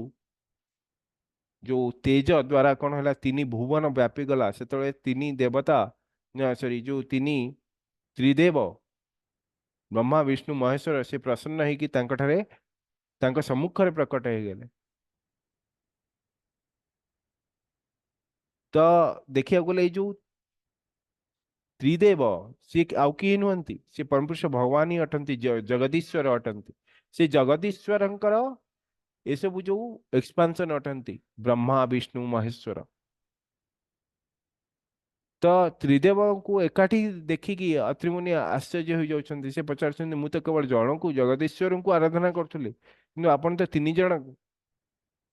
जो तेज द्वारा कौन है तीन भुवन व्यापी गला से तीन देवता सॉरी जो तीन त्रिदेव ब्रह्मा विष्णु महेश्वर से प्रसन्न है कि सम्मुख रे प्रकट हो गले तो देखिया गले जो त्रिदेव सी आउ किए नुहति से परम पुरुष भगवान ही अटंती जगदीश्वर अटंती से जगदीश्वर ये सब जो एक्सपांशन अटंती ब्रह्मा विष्णु महेश्वर तो त्रिदेव को एकाठी देखिकी अत्रि मुनि आश्चर्य हो जाउछन्ति से पचार मु तो केवल जन को जगदीश्वर को आराधना करथुले किंतु आपण तो तीन जन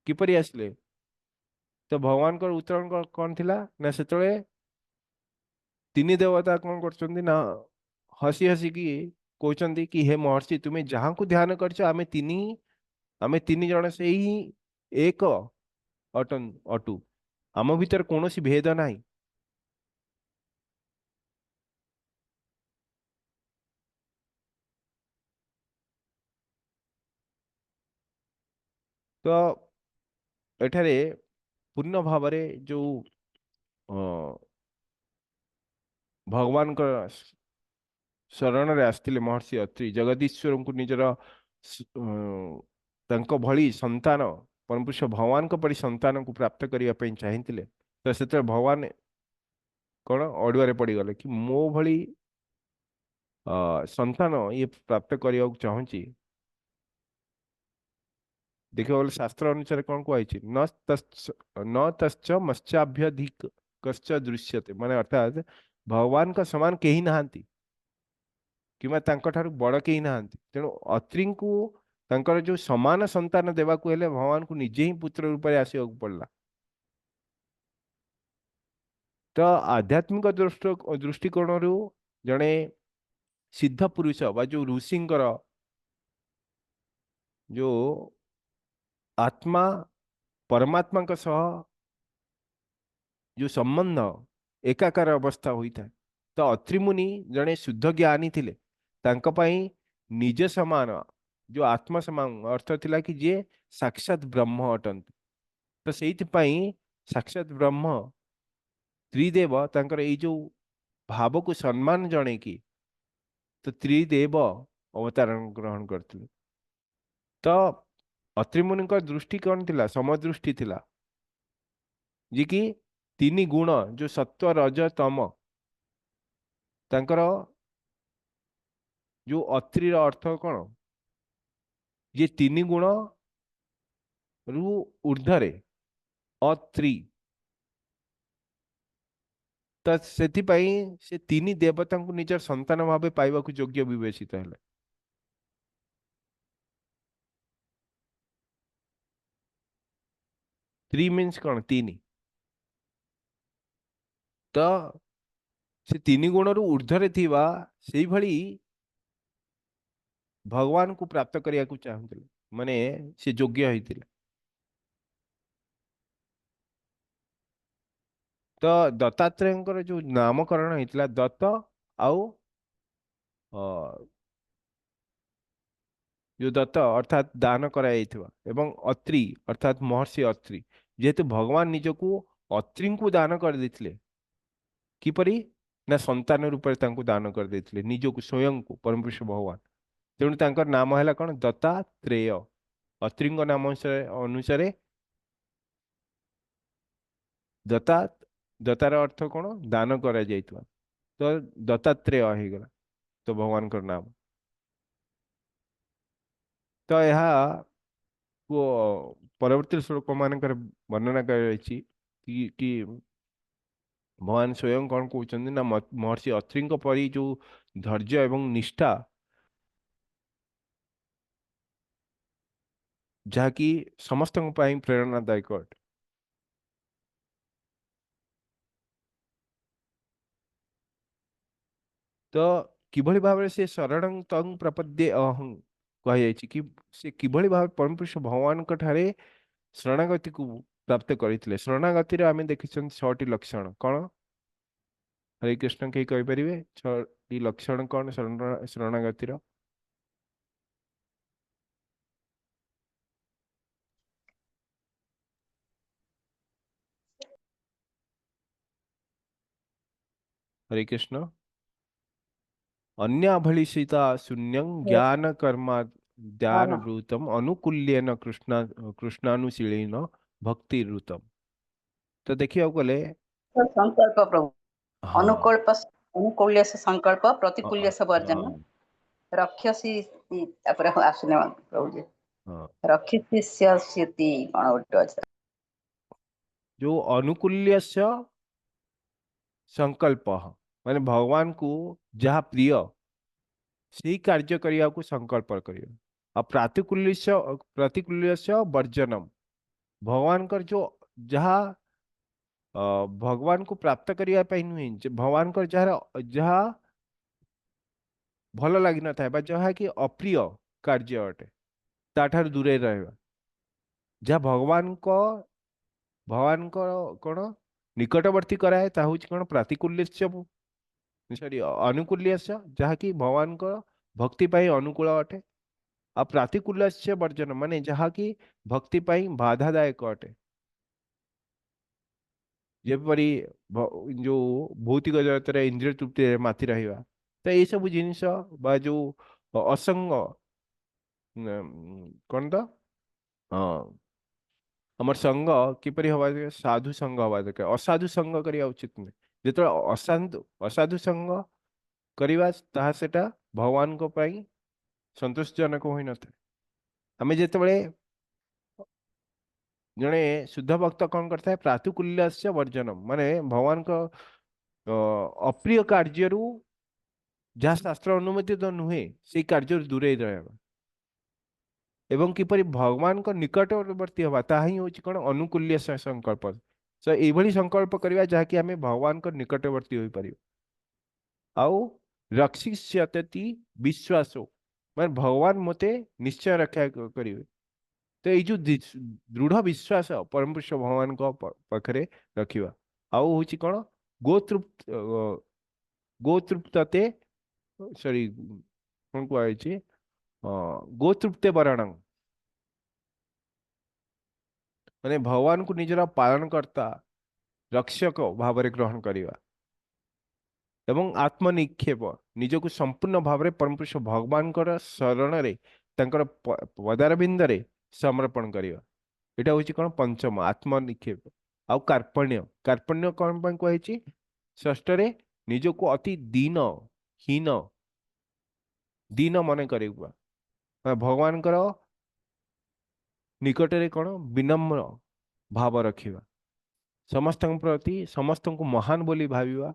किपरि आसले तो भगवान को उत्तर कौन थिला ना सेतळे तीन देवता कौन करछन्ति ना हसी हसी की कहते कि हे महर्षि तुम्हें जहाँ को ध्यान करछ आमे तीन जन से ही एक अटू आम भीतर कौन भेद नाही तो एठारे पूर्ण भाव जो भगवान का शरण रे आसथिले महर्षि अत्रि जगदीश्वर को निजर तांको भली संतान परम पुरुष भगवान को परी संतान को प्राप्त करने पे चाहिए तो से भगवान कौन अड़ुआरे पड़गले कि मो भली संतान ये प्राप्त करने चाहूँगी देखिए बोले शास्त्र अनुसार कौन कुआई न तश्च मत्स्याभ्यधिक कश्च दृश्यते माने अर्थात भगवान का समान केही नाहांती किंवा तांको ठारू बड़ केही नाहांती तेणु अत्रि को तांकर जो समान संतान देवाकू हेले भगवान को निजे ही पुत्र रूप में आसिବାକୁ पड़ला। तो आध्यात्मिक दृष्टिकोण जड़े सिद्ध पुरुष बा जो ऋषिंकर जो आत्मा परमात्मा का सह जो संबंध एकाकार अवस्था होता है तो अत्रि मुनि जड़े शुद्ध ज्ञानी थिले तांको पई निज समान जो आत्मा समान अर्थ थिला कि जे साक्षात ब्रह्म अटंती तो से साक्षात ब्रह्म त्रिदेव तांकर ये जो भाव को सम्मान जणे कि तो त्रिदेव अवतारण ग्रहण करते तो अत्रि मुनि दृष्टि कौन थिला समदृष्टि थिला जी कि तीन गुण जो सत्व रज तम तांकर जो अत्रि अर्थ कौन ये तीन गुण रु ऊर्धरे अत्रि तो से तीन देवता को निजर संतान भाव पाइबा योग्य विवेचित है। थ्री मीन्स कौन तीन तो से तीन गुण रु ऊर्धरे थिबा सेही भली भगवान को प्राप्त करिया को चाहते माने से योग्य होइतिले। तो दत्तात्रेय जो नामकरण होता दत्त आउ जो दत्त अर्थात दान कराइथिबा एवं अत्रि अर्थात महर्षि अत्रि जेहेतु भगवान निजको अत्रि को दान कर देथिले किपरि ना संतान रूप में तांको दान कर देथिले निजको स्वयं को परमपुरुष भगवान तेणु तांकर नाम है कौन दत्तात्रेय अत्रि नाम अनुसार दत्ता दत्तार अर्थ कौन दान करा जाइतबा तो दत्तात्रेय हो गला तो भगवान का नाम तो यह को परवर्ती श्लोक मान वर्णना कर कि भगवान स्वयं कौन कहते ना महर्षि अत्रि परी जो धैर्य एवं निष्ठा जहाँकि समस्त प्रेरणादायक अटे तो किभली भाव से शरण तंग प्रपद्ये अहं कही कि से किभली भाव परम पुरुष भगवान ठारे शरणागति को प्राप्त करते शरणागति आम देखी 6टी लक्षण कौन हरे कृष्ण कहीं कहींपर 6टी लक्षण कौन शरणागतिर हरे कृष्ण अन्याभलिषिता शून्यं ज्ञान कर्मा ध्यान वृतम अनुकूल्यन कृष्णानुशीलेन भक्ति ऋतम। तो देखिए गले संकल्प प्रभु हाँ अनुकूल्य से संकल्प प्रतिकूल्य से वर्जन रक्षसी आसने प्रभु जी रक्षिष्यति जो अनुकूल्य संकल्प माने भगवान को जहाँ प्रिय से कार्य करिया को संकल्प करियो और प्रतिकूल्य वर्जनम भगवान कर जो जहाँ भगवान को प्राप्त करिया पाई नुहे भगवान कर जहाँ भल लगी न था जहाँ कि अप्रिय कार्य अटे ताठार दूरे रहबा जहाँ भगवान को कौन निकटवर्ती कराए ता हूँ कौन प्रातिकूल्य सॉरी अनुकूल्य जहाँकि भगवान को भक्ति पाई अनुकूल अटे आ प्रातिकूल्य वर्जन माने जहाँ कि भक्ति पाई बाधादायक अटे जेपरी जो भौतिक जगत इंद्रिय तृप्ति माति रहा तो ये सब जिनिस बा जो असंग कौन तो हाँ हमर संग किपरि हवा साधु संग हवा दरकार असाधु संग करिया उचित नहीं जो असाधु संग करिवा ताहा सेटा भगवान को पाई संतोषजनक होई न था आमे जेतेबेले जड़े शुद्ध भक्त कौन करता है प्रातुकुल्यस्य वर्जनम माने भगवान को अप्रिय कार्य जहाँ शास्त्र अनुमति तो नुहे से कार्य दूरे रहबा एवं किपरि भगवान को निकटवर्ती हवा ताहा ही होची कौन अनुकूल्य संकल्प सो एभली संकल्प करवा जहाँकि आम भगवान को निकटवर्ती हो पार आउ रक्षिष्यति विश्वासो माने भगवान मते निश्चय रक्षा करेंगे तो ये जो दृढ़ विश्वास परम पुरुष भगवान को पाखरे रखिवा आउ होची कौन गोतृप्त गोतृप्तते सॉरी कौन कुआई गोतृप्ते वरणं माने भगवान को निजरा पालन करता रक्षक भाव ग्रहण करवा एवं आत्मनिक्षेप निजको संपूर्ण भाव में परम पुरुष भगवान शरण रे पदारविंद रे समर्पण करवा यहाँ हूँ कौन पंचम आत्मनिक्षेप आउ कार्पण्य कार्पण्य कौन पर कहुई षष्ठ निजको अति दीन हीन दीन मन कर भगवान निकट रे कौन विनम्र भाव रखिवा समस्त प्रति समस्त को महान बोली भाविवा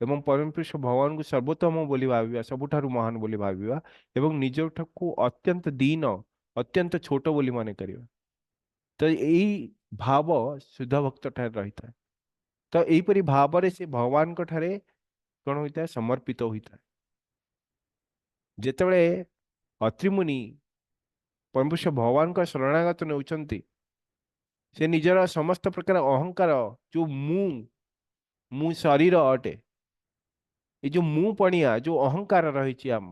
एवं परम पुरुष भगवान को सर्वोत्तम बोली भाविवा सबुठारु महान बोली भाविवा एवं निज को अत्यंत दीन अत्यंत छोट बोली मन करिवा तो यही भाव शुद्ध भक्त ठारे रही था तो यहीपरि भाव से भगवान को ठारे कौन होता है समर्पित होता है जेतबे अत्रिमुनि परमपुरुष भगवान का शरणागत नौचंती से निजर समस्त प्रकार अहंकार जो मु शरीर अटे ये जो मु पणिया जो अहंकार रही आम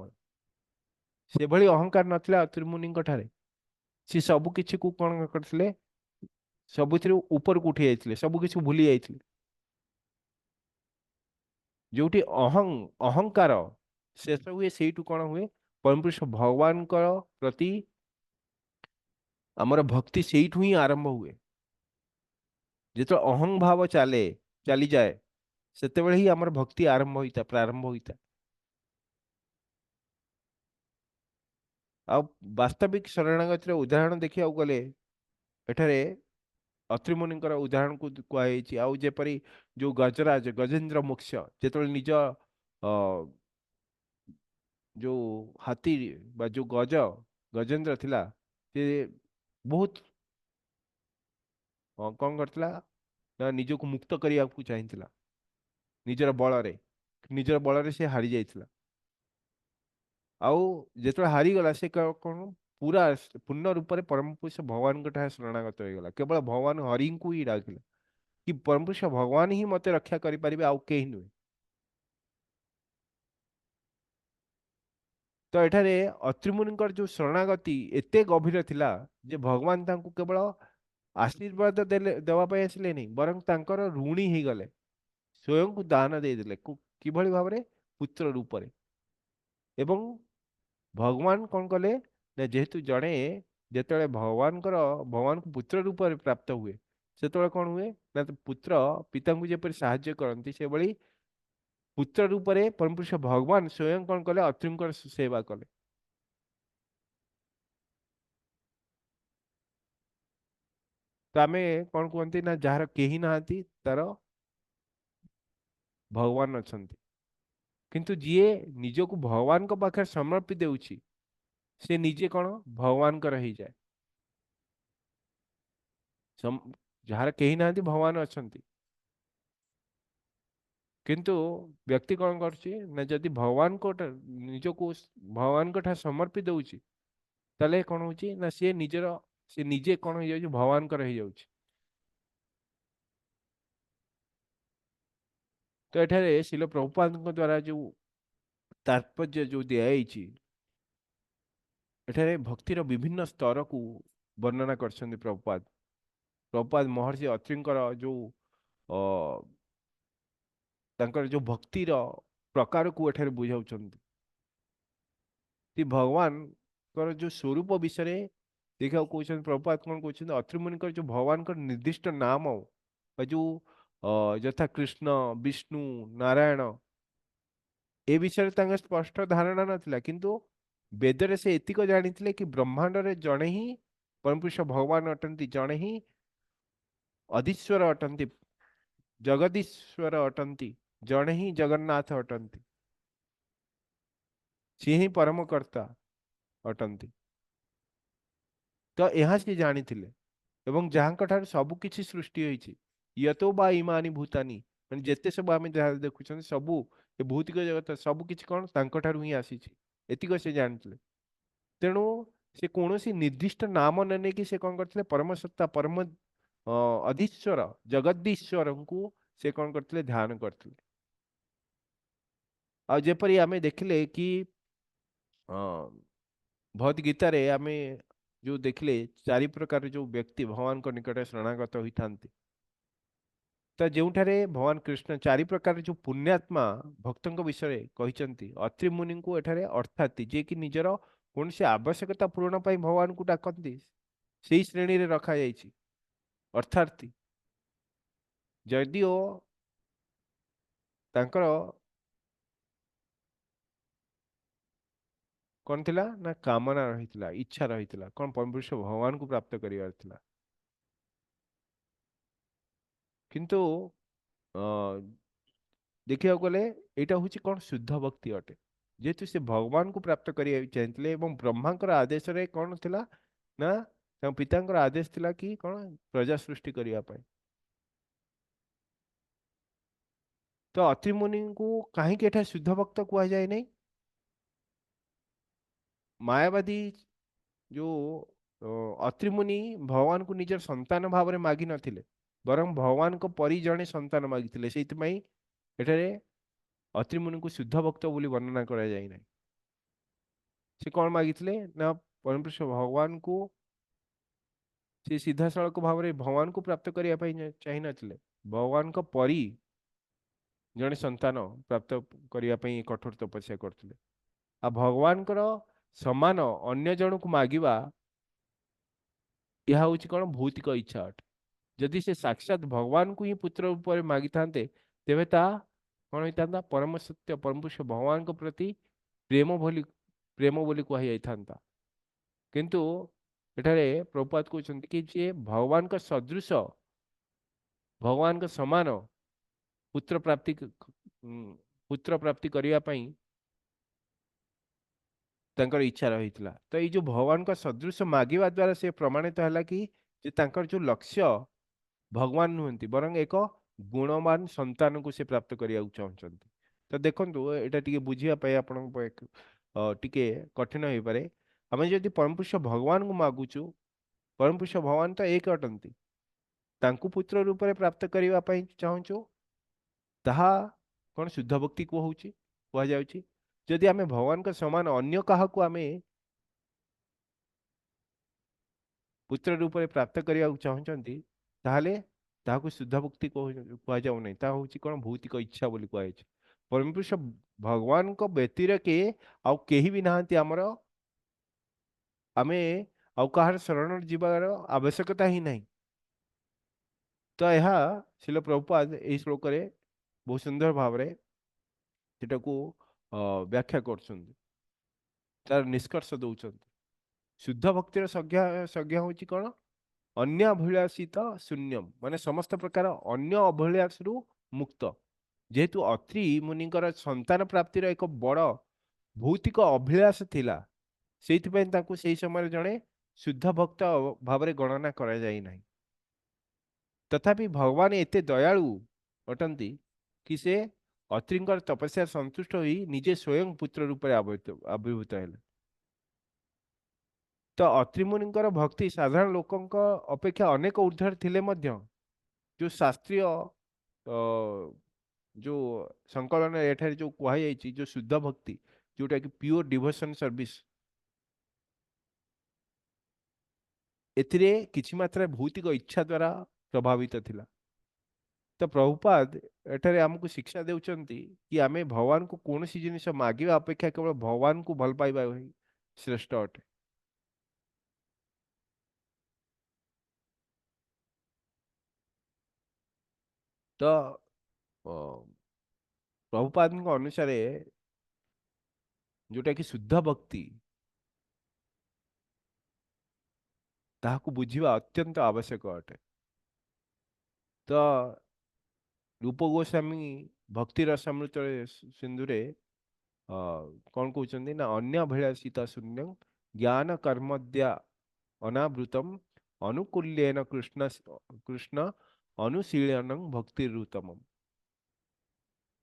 से भली अहंकार नथिला अत्रिमुनि ठारे सी सबु किछि को कौन करथिले सबुथिरे ऊपर को उठी जाइथिले सबु किछि भूली जाइथिले जोटी अहंकार शेष हुए से कौन हुए परमपुरुष भगवान प्रति आमर भक्ति से ही आरंभ हुए जो अहं भाव चले चली जाए से ही आमर भक्ति आरंभ होता प्रारंभ होता आ वास्तविक शरणागत उदाहरण देखिया गले एठारे अत्रिमुनि उदाहरण को कहुई आउ जेपरी जो गजराज गजेन्द्र मोक्ष जो निज जो हाथी बा जो गजेन्द्र थिला से बहुत कौन करथिला ना निज को मुक्त करने को चाहिए निजर बल से हारी जाइथिला आउ जो हारी गला से कौन पूरा पूर्ण रूप से परम पुरुष भगवान को शरणागत हो गला केवल भगवान हरि को ही डाकिला कि परम पुरुष भगवान ही मते रक्षा करि परिबे आउ केही नुहे तो एठारे अत्रिमुनिकर जो शरणागति एते गभीर थिला जे भगवान तांको केवल आशीर्वाद देवाई आसिले नहीं बरं तांकर ऋणी ही गले स्वयं को दान दे देले किभली भाव में पुत्र रूप एवं भगवान कौन कले ना जेहेतु जड़े जिते भगवान को पुत्र रूप में प्राप्त हुए से कौन हुए ना तो पुत्र पिता को जपरी साहाय्य करती से भली पुत्र रूप में परम पुरुष भगवान स्वयं कौन कले अत्रिंकर सेवा कले तो आम कौन कहते ना जार कहीं ना तार भगवान अच्छा किंतु जी निज को भगवान को पाखे समर्पित देउछि से निजे कौन भगवान कर ही जाए जार कहीं ना भगवान अच्छा किंतु व्यक्ति कौन कर जदि भगवान को निज को भगवान को समर्पित देउछि ताले कौन होची ना सी निजर से निजे कौन हो जाउछि भगवान कर ही जाउछि तो एठारे शिल प्रभुपाद द्वारा जो तात्पर्य जो दिखाई एठारे भक्तिर विभिन्न स्तर को वर्णना करछन्ति प्रभुपाद महर्षि अत्रिंकर जो तांकर जो भक्तिर प्रकार को एठारे बुझाउछन्ति भगवान कर जो स्वरूप विषय देखा कहते प्रभुपाद कौन कहते अत्रिमुनिकर जो भगवान का निर्दिष्ट नाम जो यथा कृष्ण विष्णु नारायण ए विषय स्पष्ट धारणा नाथिला किंतु वेदरे से एतिक जानी कि ब्रह्मांड रे जड़े ही परमपुरुष भगवान अटंती जड़े ही अधीश्वर अटंती, जगदीश्वर अटंती, जड़े ही जगन्नाथ अटंती, सी ही परम कर्ता अटंती। तो यहाँ से जानी एवं जहाँ ठार सब किछि सृष्टि होइछि, यतो बा इमानी भूतानी, माने जेते सब आमे जहाँ देखुछन सबु ए भौतिक जगत सब किछि कोन तांको ठारु ही आसीछि, एतिक से जानथिले। तेणु से कौनसी निर्दिष्ट नाम न नेकी से कौन करथिले परम सत्ता परम अधीश्वर जगदीश्वर को से कौन करथिले ध्यान करथिले। आ जेपरि आमे देखिले कि भगवत गीता रे आमे जो देखिले चारि प्रकार जो व्यक्ति भगवान को निकट शरणागत होइथांती, तो जोठारे भगवान कृष्ण चारि प्रकार जो पुण्यात्मा भक्तों विषय कहते अत्रि मुनि को एठारे अर्थात जे कि निजर कौन से आवश्यकता पूरण पाई भगवान को डाकती से श्रेणी रे रखा जाइछि। अर्थार्थी जदिओ तांकर कौन थिला ना कामना रहितला, इच्छा रहितला कौन परमपुरुष भगवान को प्राप्त करिवार थिला, किंतु देखिया गले एटा होची कौन शुद्ध भक्ति अटे, जेहेतु से भगवान को प्राप्त करिया चाहते एवं ब्रह्मांकर आदेश रे कौन थिला ना पितांकर आदेश थिला कि कौन प्रजा सृष्टि करिया पाए। तो अत्रि मुनि को कहीं एठा शुद्ध भक्त कुआ जाए नहीं। मायावादी जो अत्रि मुनि भगवान को निजर संतान भाव में मागी नथिले, बरं भगवान को परि जणे संतान मागिथिले, सेइतमई एठारे अत्रि मुनि को शुद्ध भक्त बोली वर्णना करा जाए नहीं। से कौन मागिथिले ना परमपुरुष भगवान को से सीधा सड़क भाव में भगवान को प्राप्त करिया पाई चाहि नथिले, भगवान को परि जणे संतान प्राप्त करिया पाई कठोर तपस्या करथिले। आ भगवान समान अन्य जन को मागिबा यह हूँ कौन भौतिक इच्छा अटे। जदि से साक्षात भगवान को ही पुत्र रूप में मागी थांते तेबे ता कौन होता परम सत्य परमपुरुष भगवान को प्रति प्रेम बोली कह जाता। किंतु एठारे प्रभुपाद कहते कि जे भगवान का सदृश भगवान का समान पुत्र प्राप्ति करने तांकर इच्छा रही। तो ये जो भगवान का सदृश मागिवा द्वारा से प्रमाणित है कि जे तांकर जो लक्ष्य भगवान नुहंती बरं एक गुणवान संतान को से प्राप्त करिया चाहते। तो देखो एटा टिके बुझिया पाए आपण टिके कठिन हो पारे। आम जदि परमपुरुष भगवान को मागुचु, परमपुरुष भगवान तो एक अटंती, तांकु पुत्र रूप में प्राप्त करने चाहूँ ताहा कौन शुद्ध भक्ति कह जाउची। जदि आमे भगवान का समान अन्य काहा को आमे पुत्र रूप में प्राप्त करने चाहूँगी ताहले ताहाको शुद्ध भक्ति कह जाऊ नहीं, ता होची कौन भौतिक इच्छा बोली कह। परमपुरुष भगवान को व्यतीर के आउ केही भी नहांती आमर, आमे आउ कहार शरण जीवार आवश्यकता ही नहीं। तो यह शिल प्रभुपाद यही श्लोक रे बहुत सुंदर भाव रे सेटा को व्याख्या कर तार निष्कर्ष दौरान। शुद्ध भक्तिर संज्ञा हूँ कौन अन्य अभिलाषित शून्यम, माने समस्त प्रकार अन्य अभिलाष मुक्त। जेहेतु अत्रि मुनिकर संतान प्राप्तिर एक बड़ भौतिक अभिलाष थिला, सेइथिपई तांकु सेई समय जड़े शुद्ध भक्त भाव में गणना करा जाई नहीं। तथापि भगवान एते दयालु अटंती कि से अत्रिंकर तपस्या संतुष्ट होई निजे स्वयं पुत्र रूप में आविर्भूत हेले। तो अत्रि मुनिकर भक्ति साधारण लोकों अपेक्षा अनेक ऊर्ध्वर थिले मध्य जो शास्त्रीय जो संकलन एठारे जो कहुई जो शुद्ध भक्ति जोटा कि प्योर डिवोशन सर्विस एथिरे किछि मात्रा भौतिक इच्छा द्वारा प्रभावित थिला। तो प्रभुपाद एठारे हमको शिक्षा देउचंती कि आमे भगवान को कौन सी जिनिस मागिबा अपेक्षा केवल भगवान को भल पाइबा ही श्रेष्ठ अटे। तो प्रभुपाद अनुसार जोटा कि शुद्ध भक्ति ताहाको बुझिबा अत्यंत आवश्यक अटे। तो रूप गोस्वामी भक्ति रसामृत सिंधुरे कौन कहते ना अन्य भेषिता शून्य ज्ञान कर्मद्या अनावृतम अनुकूल्यन कृष्ण कृष्ण अनुशीलन भक्तिरुतम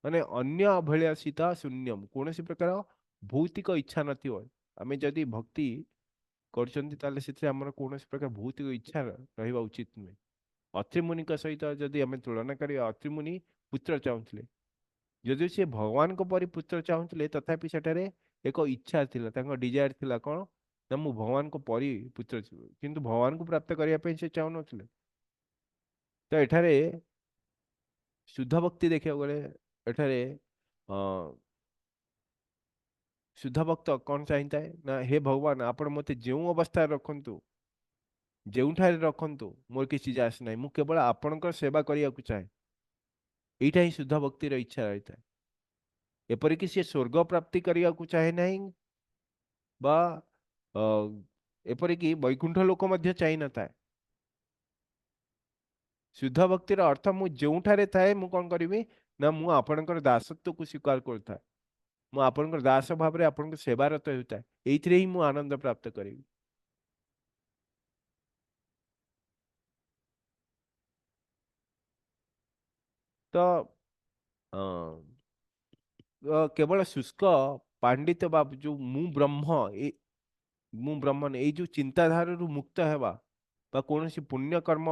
माने अन्य अभिलाषिता शून्यम कौन प्रकार भौतिक इच्छा नथिव आमे जदि भक्ति करछन्ति ताले सेथे हमर कौन प्रकार भौतिक इच्छा रहिबा उचित नुहे अत्रि मुनि सहित जदि आमे तुलना करिया अत्रि मुनि पुत्र चाहुଥିଲେ यदि से भगवान को परि पुत्र चाहुଥିଲେ तथापि सेठारे एक इच्छा थिला तांको डिजायर थिला कोन ना मु भगवान को परि पुत्र किंतु भगवान को प्राप्त करिया पे से चाहु नथिले तो एठारे शुद्ध भक्ति देखिया गले एठारे शुद्ध भक्त कौन चाहता है ना हे भगवान आपण मते जेउ अवस्था रखंतु जेउठारे रखंतु मोर किसी जास नाही मु केवल आपणकर सेवा करिया को चाहे एटा ही शुद्ध भक्तिर इच्छा रहता है एपरिक सी स्वर्ग प्राप्ति करिया को चाहे नहीं बा एपरिक वैकुंठ लोक मध्य चाहि न थाए शुद्ध भक्तिर अर्थ मु जेउठारे थाए मु कोन करिवि ना मु आपणकर दासत्व को स्वीकार करता मु आपणकर दास भाव रे आपणकर सेवारत होता एइथिरे ही मु आनंद प्राप्त करिवि तो केवल शुष्क पांडित बाबू जो मु ब्रह्मन ये जो चिंताधार मुक्त हेबा बा कौन पुण्य कर्म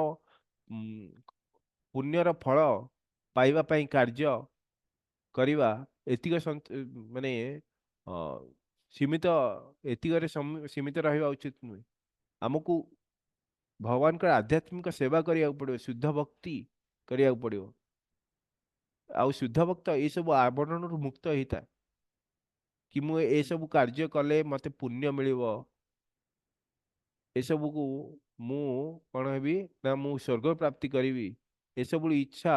पुण्यर फल पाइबा पई कार्य करिवा एतिक माने सीमित एतिक सीमित रहिबा उचित नुहे हमको भगवान का आध्यात्मिक सेवा करिया पड़ो शुद्ध भक्ति करिया पड़ो आउ शुद्ध भक्त ये सब आवरण मुक्त होता है कि मु ए सब कार्य कले मते पुण्य मिलिबो ए सब को मु कौन हेबी ना मु स्वर्ग प्राप्ति करी ए सब इच्छा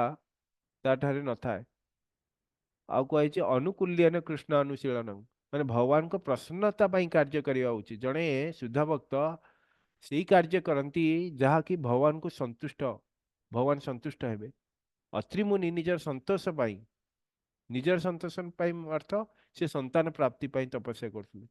ताठारे न थाए आउ कहे अनुकूल्यन कृष्ण अनुशीलन माने भगवान को प्रसन्नता पई कार्य करिया उचित जड़े शुद्ध भक्त से कार्य करती जहा कि भगवान को संतुष्ट भगवान संतुष्ट हेबे अत्रि मुनि निजर संतोष पाई निजर संतोष पाई अर्थ से संतान प्राप्ति पाई तपस्या करथुले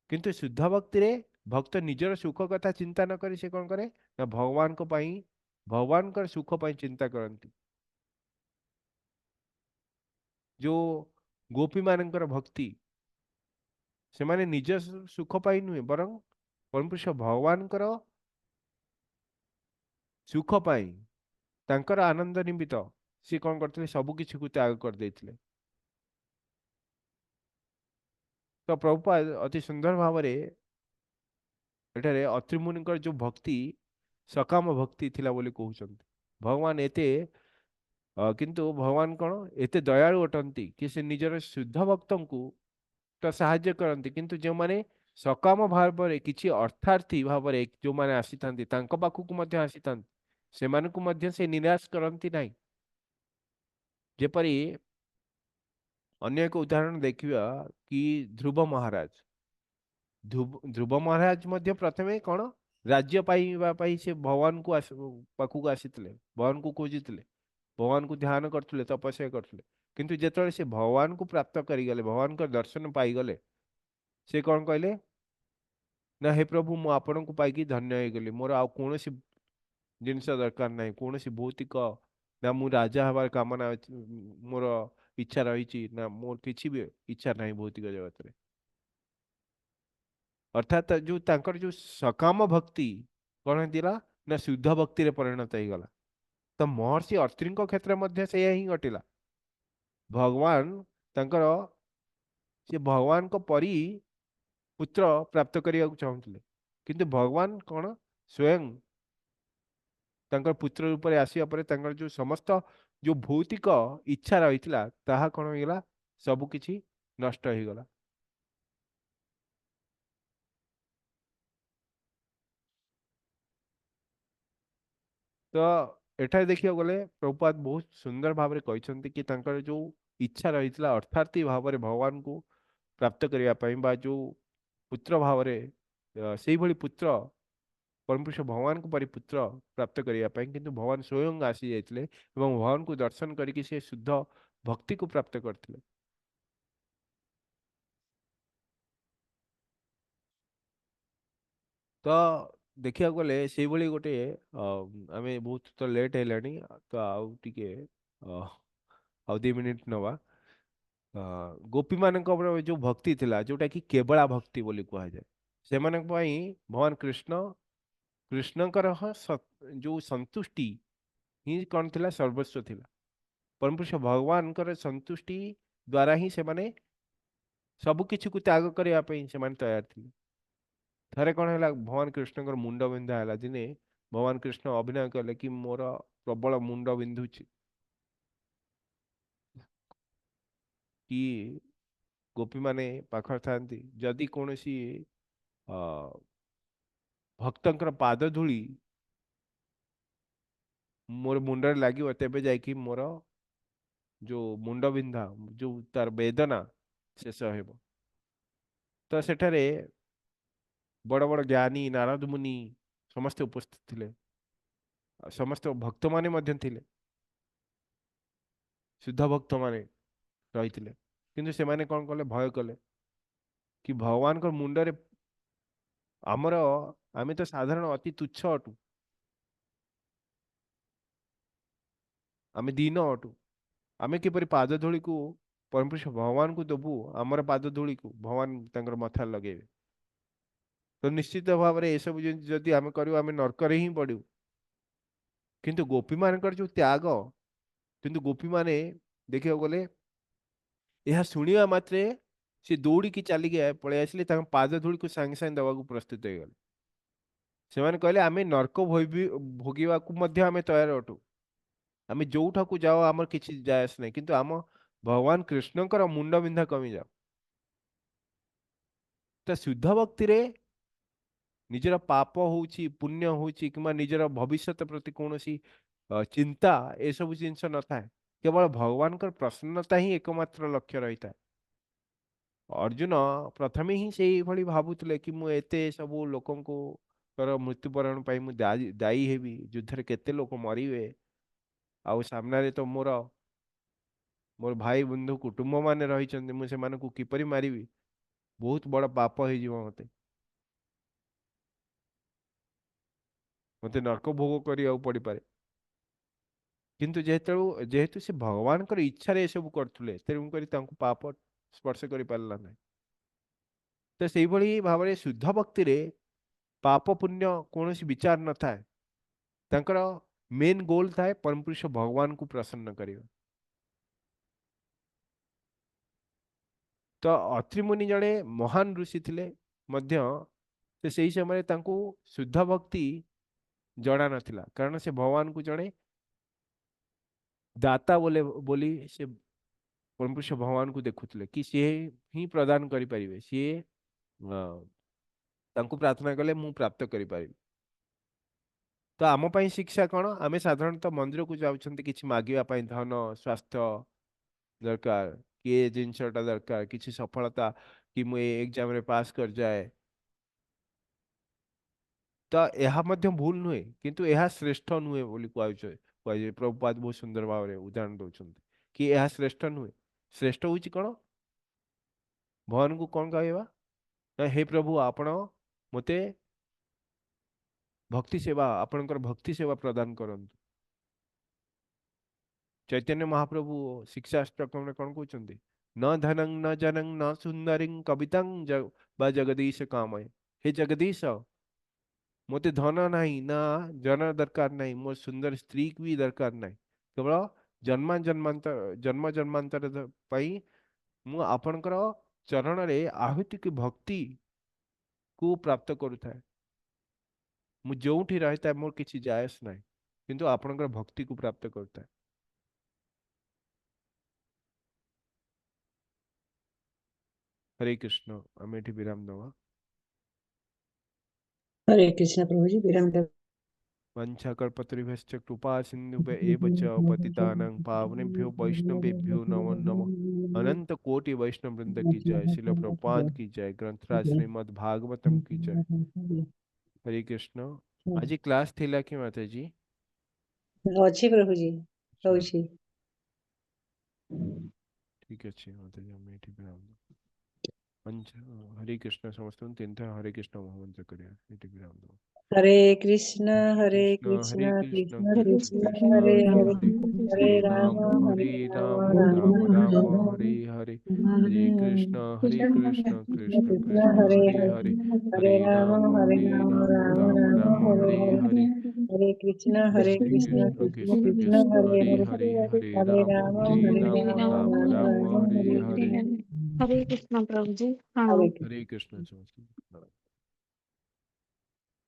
किंतु शुद्ध भक्ति रे भक्त निजर सुख कथा चिंता न करी से कौन करे ना भगवान को पाई भगवान कर सुख पाई चिंता करती जो गोपी मानकर भक्ति से माने निज सुख पाई नुहे बरं परमपुरुष भगवान कर सुख पाई तांकर आनंद निमित्त सी कौन करते सबु किछि को त्याग कर देथिले तो प्रभुपाद अति सुंदर भाव रे एठारे अत्रि मुनिकर जो भक्ति सकाम भक्ति थिला बोली कहउछन्ति भगवान एते किंतु भगवान कौन एते दयालु अटंती कि से निजर शुद्ध भक्तों को तो साहाଯ୍य करती किंतु जो माने सकाम भाव रे किछि अर्थार्थी भाव रे जो माने आसीथांती तांको पाखु को मध्य आसीथांती सेमान को मध्य से निराश करती नहीं जेपरी अन्य एक उदाहरण देखिया कि ध्रुव महाराज ध्रुव महाराज मध्य प्रथमे कौन राज्य पाइबा पाई से भगवान को पाखु आसीथिले भगवान को खोजिथिले भगवान को ध्यान करथुले तपस्या करथुले किंतु जेतले से भगवान को प्राप्त करी गले भगवान का दर्शन पाई गले से कौन कहले ना हे प्रभु मु आपन को पाई धन्य हो गली मोर आ कौन जिनस दरकार ना कौन भौतिक ना मु राजा हबार कामना मोर इच्छा रही ना मोर किसी भी इच्छा ना भौतिक जगत रे अर्थात जो तांकर जो सकाम भक्ति कौन दिला ना शुद्ध भक्ति रे परिणत हो गला तो महर्षि अत्रि क्षेत्र मध्य से ही घटिला भगवान तांकर से भगवान को परी पुत्र प्राप्त करिया चाहूले किंतु भगवान कौन स्वयं तांकर पुत्र रूप में आसिया परे तांकर जो समस्त जो भौतिक इच्छा रही ताहा कौन हो गला सब किछि नष्ट हो गला तो एठा देखिया गले प्रभुपाद बहुत सुंदर भाव में कहते कि तांकर जो इच्छा रही अर्थार्थी भाव में भगवान को प्राप्त करने जो पुत्र भाव से पुत्र परम पुरुष भगवान को परिपुत्र प्राप्त करिया ପାଇଁ କିନ୍ତୁ ଭଗବାନ ସ୍ୱୟଂ ଆସି ଯାଇଥିଲେ ଏବଂ ଭଗବାନଙ୍କୁ ଦର୍ଶନ କରିକି ସେ ଶୁଦ୍ଧ ଭକ୍ତିକୁ ପ୍ରାପ୍ତ କରିଥିଲେ। ତ ଦେଖିବାକୁ ଗଲେ ସେଇଭଳି ଗୋଟେ ଆମେ ବହୁତ ତ ଲେଟ୍ ହେଲାଣି ତ ଆଉ ଟିକେ ଆଉ 2 ମିନିଟ୍ ନବା। ଗୋପୀ ମାନଙ୍କର ଯୋଉ ଭକ୍ତି ଥିଲା ଯୋଉଟା କି କେବଳା ଭକ୍ତି ବୋଲି କୁହାଯାଏ, ସେମାନଙ୍କ ପାଇଁ ଭଗବାନ କୃଷ୍ଣଙ୍କର ଯୋଉ ସନ୍ତୁଷ୍ଟି ହିଁ କଣ ଥିଲା, ସର୍ବସ୍ୱ ଥିଲା। ପରମ ପୁରୁଷ ଭଗବାନଙ୍କର ସନ୍ତୁଷ୍ଟି ଦ୍ୱାରା ହିଁ ସେମାନେ ସବୁ କିଛିକୁ ତ୍ୟାଗ କରିବା ପାଇଁ ସେମାନେ ତୟାର ଥିଲେ। ଥରେ କଣ ହେଲା, ଭଗବାନ କୃଷ୍ଣଙ୍କର ମୁଣ୍ଡ ବିନ୍ଧା ହେଲା। ଦିନେ ଭଗବାନ କୃଷ୍ଣ ଅଭିନୟ କଲେ କି ମୋର ପ୍ରବଳ ମୁଣ୍ଡ ବିନ୍ଧୁଛି, କି ଗୋପୀମାନେ ପାଖରେ ଥାନ୍ତି, ଯଦି କୌଣସି ଭକ୍ତଙ୍କର ପାଦ ଧୂଳି ମୋର ମୁଣ୍ଡରେ ଲାଗିବ ତେବେ ଯାଇକି ମୋର ଯୋଉ ମୁଣ୍ଡ ବିନ୍ଧା, ଯୋଉ ତାର ବେଦନା ଶେଷ ହେବ। ତ ସେଠାରେ ବଡ଼ ବଡ଼ ଜ୍ଞାନୀ ନାରଦ ମୁନି ସମସ୍ତେ ଉପସ୍ଥିତ ଥିଲେ, ସମସ୍ତ ଭକ୍ତମାନେ ମଧ୍ୟ ଥିଲେ, ଶୁଦ୍ଧ ଭକ୍ତମାନେ ରହିଥିଲେ। କିନ୍ତୁ ସେମାନେ କଣ କଲେ, ଭୟ କଲେ କି ଭଗବାନଙ୍କ ମୁଣ୍ଡରେ ଆମେ ତ ସାଧାରଣ ଅତି ତୁଚ୍ଛ ଅଟୁ, ଆମେ ଦୀନ ଅଟୁ, ଆମେ କିପରି ପାଦ ଧୂଳିକୁ ପରମ ପୁରୁଷ ଭଗବାନଙ୍କୁ ଦେବୁ, ଆମର ପାଦ ଧୂଳିକୁ ଭଗବାନ ତାଙ୍କର ମଥାରେ ଲଗେଇବେ। ତ ନିଶ୍ଚିତ ଭାବରେ ଏସବୁ ଯଦି ଆମେ କରିବୁ ଆମେ ନର୍କରେ ହିଁ ପଡ଼ିବୁ। କିନ୍ତୁ ଗୋପୀମାନଙ୍କର ଯୋଉ ତ୍ୟାଗ, କିନ୍ତୁ ଗୋପୀମାନେ ଦେଖିବାକୁ ଗଲେ ଏହା ଶୁଣିବା ମାତ୍ରେ ସେ ଦୌଡ଼ିକି ଚାଲିକି ପଳେଇ ଆସିଲେ, ତାଙ୍କ ପାଦ ଧୂଳିକୁ ସାଙ୍ଗେ ସାଙ୍ଗେ ଦେବାକୁ ପ୍ରସ୍ତୁତ ହେଇଗଲେ। ସେମାନେ କହିଲେ ଆମେ ନର୍କ ଭୋଗିବାକୁ ମଧ୍ୟ ଆମେ ତୟାର ଅଟୁ, ଆମେ ଯୋଉଠାକୁ ଯାଅ ଆମର କିଛି ଯାଏ ଆସ ନାହିଁ, କିନ୍ତୁ ଆମ ଭଗବାନ କୃଷ୍ଣଙ୍କର ମୁଣ୍ଡ ବିନ୍ଧା କମିଯାଉ। ତ ଶୁଦ୍ଧ ଭକ୍ତିରେ ନିଜର ପାପ ହଉଛି, ପୁଣ୍ୟ ହଉଛି, କିମ୍ବା ନିଜର ଭବିଷ୍ୟତ ପ୍ରତି କୌଣସି ଚିନ୍ତା ଏସବୁ ଜିନିଷ ନଥାଏ। କେବଳ ଭଗବାନଙ୍କର ପ୍ରସନ୍ନତା ହିଁ એકમાત્ર ଲକ୍ଷ୍ୟ ରହିଥାଏ। ଅର୍ଜୁନ ପ୍ରଥମେ ହିଁ ସେଇଭଳି ଭାବୁଥିଲେ କି ମୁଁ ଏତେ ସବୁ ଲୋକଙ୍କର ମୃତ୍ୟୁବରଣ ପାଇଁ ମୁଁ ଦାୟୀ ହେବି, ଯୁଦ୍ଧରେ କେତେ ଲୋକ ମରିବେ, ଆଉ ସାମ୍ନାରେ ତ ମୋର ଭାଇ ବନ୍ଧୁ କୁଟୁମ୍ବ ମାନେ ରହିଛନ୍ତି, ମୁଁ ସେମାନଙ୍କୁ କିପରି ମାରିବି, ବହୁତ ବଡ଼ ପାପ ହେଇଯିବ, ମତେ ନର୍କ ଭୋଗ କରିବାକୁ ପଡ଼ିପାରେ। କିନ୍ତୁ ଯେହେତୁ ସେ ଭଗବାନଙ୍କର ଇଚ୍ଛାରେ ଏସବୁ କରୁଥିଲେ, ତେଣୁକରି ତାଙ୍କୁ ପାପ ସ୍ପର୍ଶ କରିପାରିଲା ନାହିଁ। ତ ସେଇଭଳି ଭାବରେ ଶୁଦ୍ଧ ଭକ୍ତିରେ ପାପ ପୁଣ୍ୟ କୌଣସି ବିଚାର ନଥାଏ, ତାଙ୍କର ମେନ୍ ଗୋଲ୍ ଥାଏ ପରମ ପୁରୁଷ ଭଗବାନଙ୍କୁ ପ୍ରସନ୍ନ କରିବା। ତ ଅତ୍ରି ମୁନି ଜଣେ ମହାନ ଋଷି ଥିଲେ ମଧ୍ୟ, ସେ ସେହି ସମୟରେ ତାଙ୍କୁ ଶୁଦ୍ଧ ଭକ୍ତି ଜଣା ନଥିଲା, କାରଣ ସେ ଭଗବାନଙ୍କୁ ଜଣେ ଦାତା ବୋଲି ସେ ପରମ ପୁରୁଷ ଭଗବାନଙ୍କୁ ଦେଖୁଥିଲେ କି ସିଏ ହିଁ ପ୍ରଦାନ କରିପାରିବେ, ସିଏ ତାଙ୍କୁ ପ୍ରାର୍ଥନା କଲେ ମୁଁ ପ୍ରାପ୍ତ କରିପାରିବି। ତ ଆମ ପାଇଁ ଶିକ୍ଷା କଣ, ଆମେ ସାଧାରଣତଃ ମନ୍ଦିରକୁ ଯାଉଛନ୍ତି କିଛି ମାଗିବା ପାଇଁ, ଧନ ସ୍ୱାସ୍ଥ୍ୟ ଦରକାର, କି ଏ ଜିନିଷଟା ଦରକାର, କିଛି ସଫଳତା, କି ମୁଁ ଏ ଏକ୍ଜାମରେ ପାସ୍ କରିଯାଏ। ତ ଏହା ମଧ୍ୟ ଭୁଲ ନୁହେଁ, କିନ୍ତୁ ଏହା ଶ୍ରେଷ୍ଠ ନୁହେଁ ବୋଲି କୁହାଯାଏ। ପ୍ରଭୁପାଦ ବହୁତ ସୁନ୍ଦର ଭାବରେ ଉଦାହରଣ ଦଉଛନ୍ତି କି ଏହା ଶ୍ରେଷ୍ଠ ନୁହେଁ। ଶ୍ରେଷ୍ଠ ହଉଛି କଣ, ଭଗବାନଙ୍କୁ କଣ କହିବା ନା ହେ ପ୍ରଭୁ ଆପଣ ମୋତେ ଭକ୍ତି ସେବା, ଆପଣଙ୍କର ଭକ୍ତି ସେବା ପ୍ରଦାନ କରନ୍ତୁ। ଚୈତନ୍ୟ ମହାପ୍ରଭୁ ଶିକ୍ଷାଷ୍ଟକରେ କଣ କହୁଛନ୍ତି, न धनं न जनं न सुंदरिं कवितं ବା ଜଗଦୀଶ କାମୟ। ହେ ଜଗଦୀଶ, ମୋତେ ଧନ ନାହିଁ, ନା ଜନ ଦରକାର ନାହିଁ, ମୋ ସୁନ୍ଦର ସ୍ତ୍ରୀ ବି ଦରକାର ନାହିଁ, କେବଳ ଜନ୍ମ ଜନ୍ମାନ୍ତର ପାଇଁ ମୁଁ ଆପଣଙ୍କର ଚରଣରେ ଆହୁତି କି ଭକ୍ତି କୁ ପ୍ରାପ୍ତ କରୁଥାଏ। ମୁଁ ଯୋଉଠି ରହିଥାଏ ମୋର କିଛି ଯାଏସ ନାହିଁ, କିନ୍ତୁ ଆପଣଙ୍କର ଭକ୍ତିକୁ ପ୍ରାପ୍ତ କରୁଥାଏ। हरे कृष्ण। ଆମେ ଏଠି ବିରାମ ଦେବା। हरे कृष्ण प्रभु जी, विराम देव। वंशाकल्पतरुभ्यश्च कृपा सिन्धुभ्य एव च पतितानां पावनेभ्यो वैष्णवेभ्यो नमो नमः। अनंत कोटि वैष्णव वृंद की जय, शिल प्रभुपाद की जय, ग्रंथराज श्रीमद् भागवतम की जय। हरे कृष्ण। ଆଜି କ୍ଲାସ୍ ଥିଲା କି ମାତାଜୀ? ଅଛି ପ୍ରଭୁଜୀ ହଉଛି। ଠିକ ଅଛି ମାତାଜୀ, ଆମେ ଏଠି ବିରାମ ଦଉ। ହରେ କୃଷ୍ଣ ସମସ୍ତଙ୍କୁ 3 ଥର ହରେ କୃଷ୍ଣ ମହାମନ୍ତ୍ର କରିବା, ଏଠି ବିରାମ ଦଉ। हरे कृष्ण कृष्ण हरे कृष्ण कृष्ण कृष्ण कृष्ण हरे हरे हरे हरे हरे राम हरे राम राम राम हरे हरे, हरे कृष्ण कृष्ण कृष्ण हरे हरे हरे हरे, हरे हरे राम राम राम राम हरे हरे, हरे कृष्ण हरे कृष्ण कृष्ण कृष्ण कृष्ण कृष्ण कृष्ण हरे हरे हरे हरे, हरे हरे राम राम राम राम हरे हरे। हरे कृष्ण प्रभु जी, हाँ। हरे हरे कृष्ण समस्त।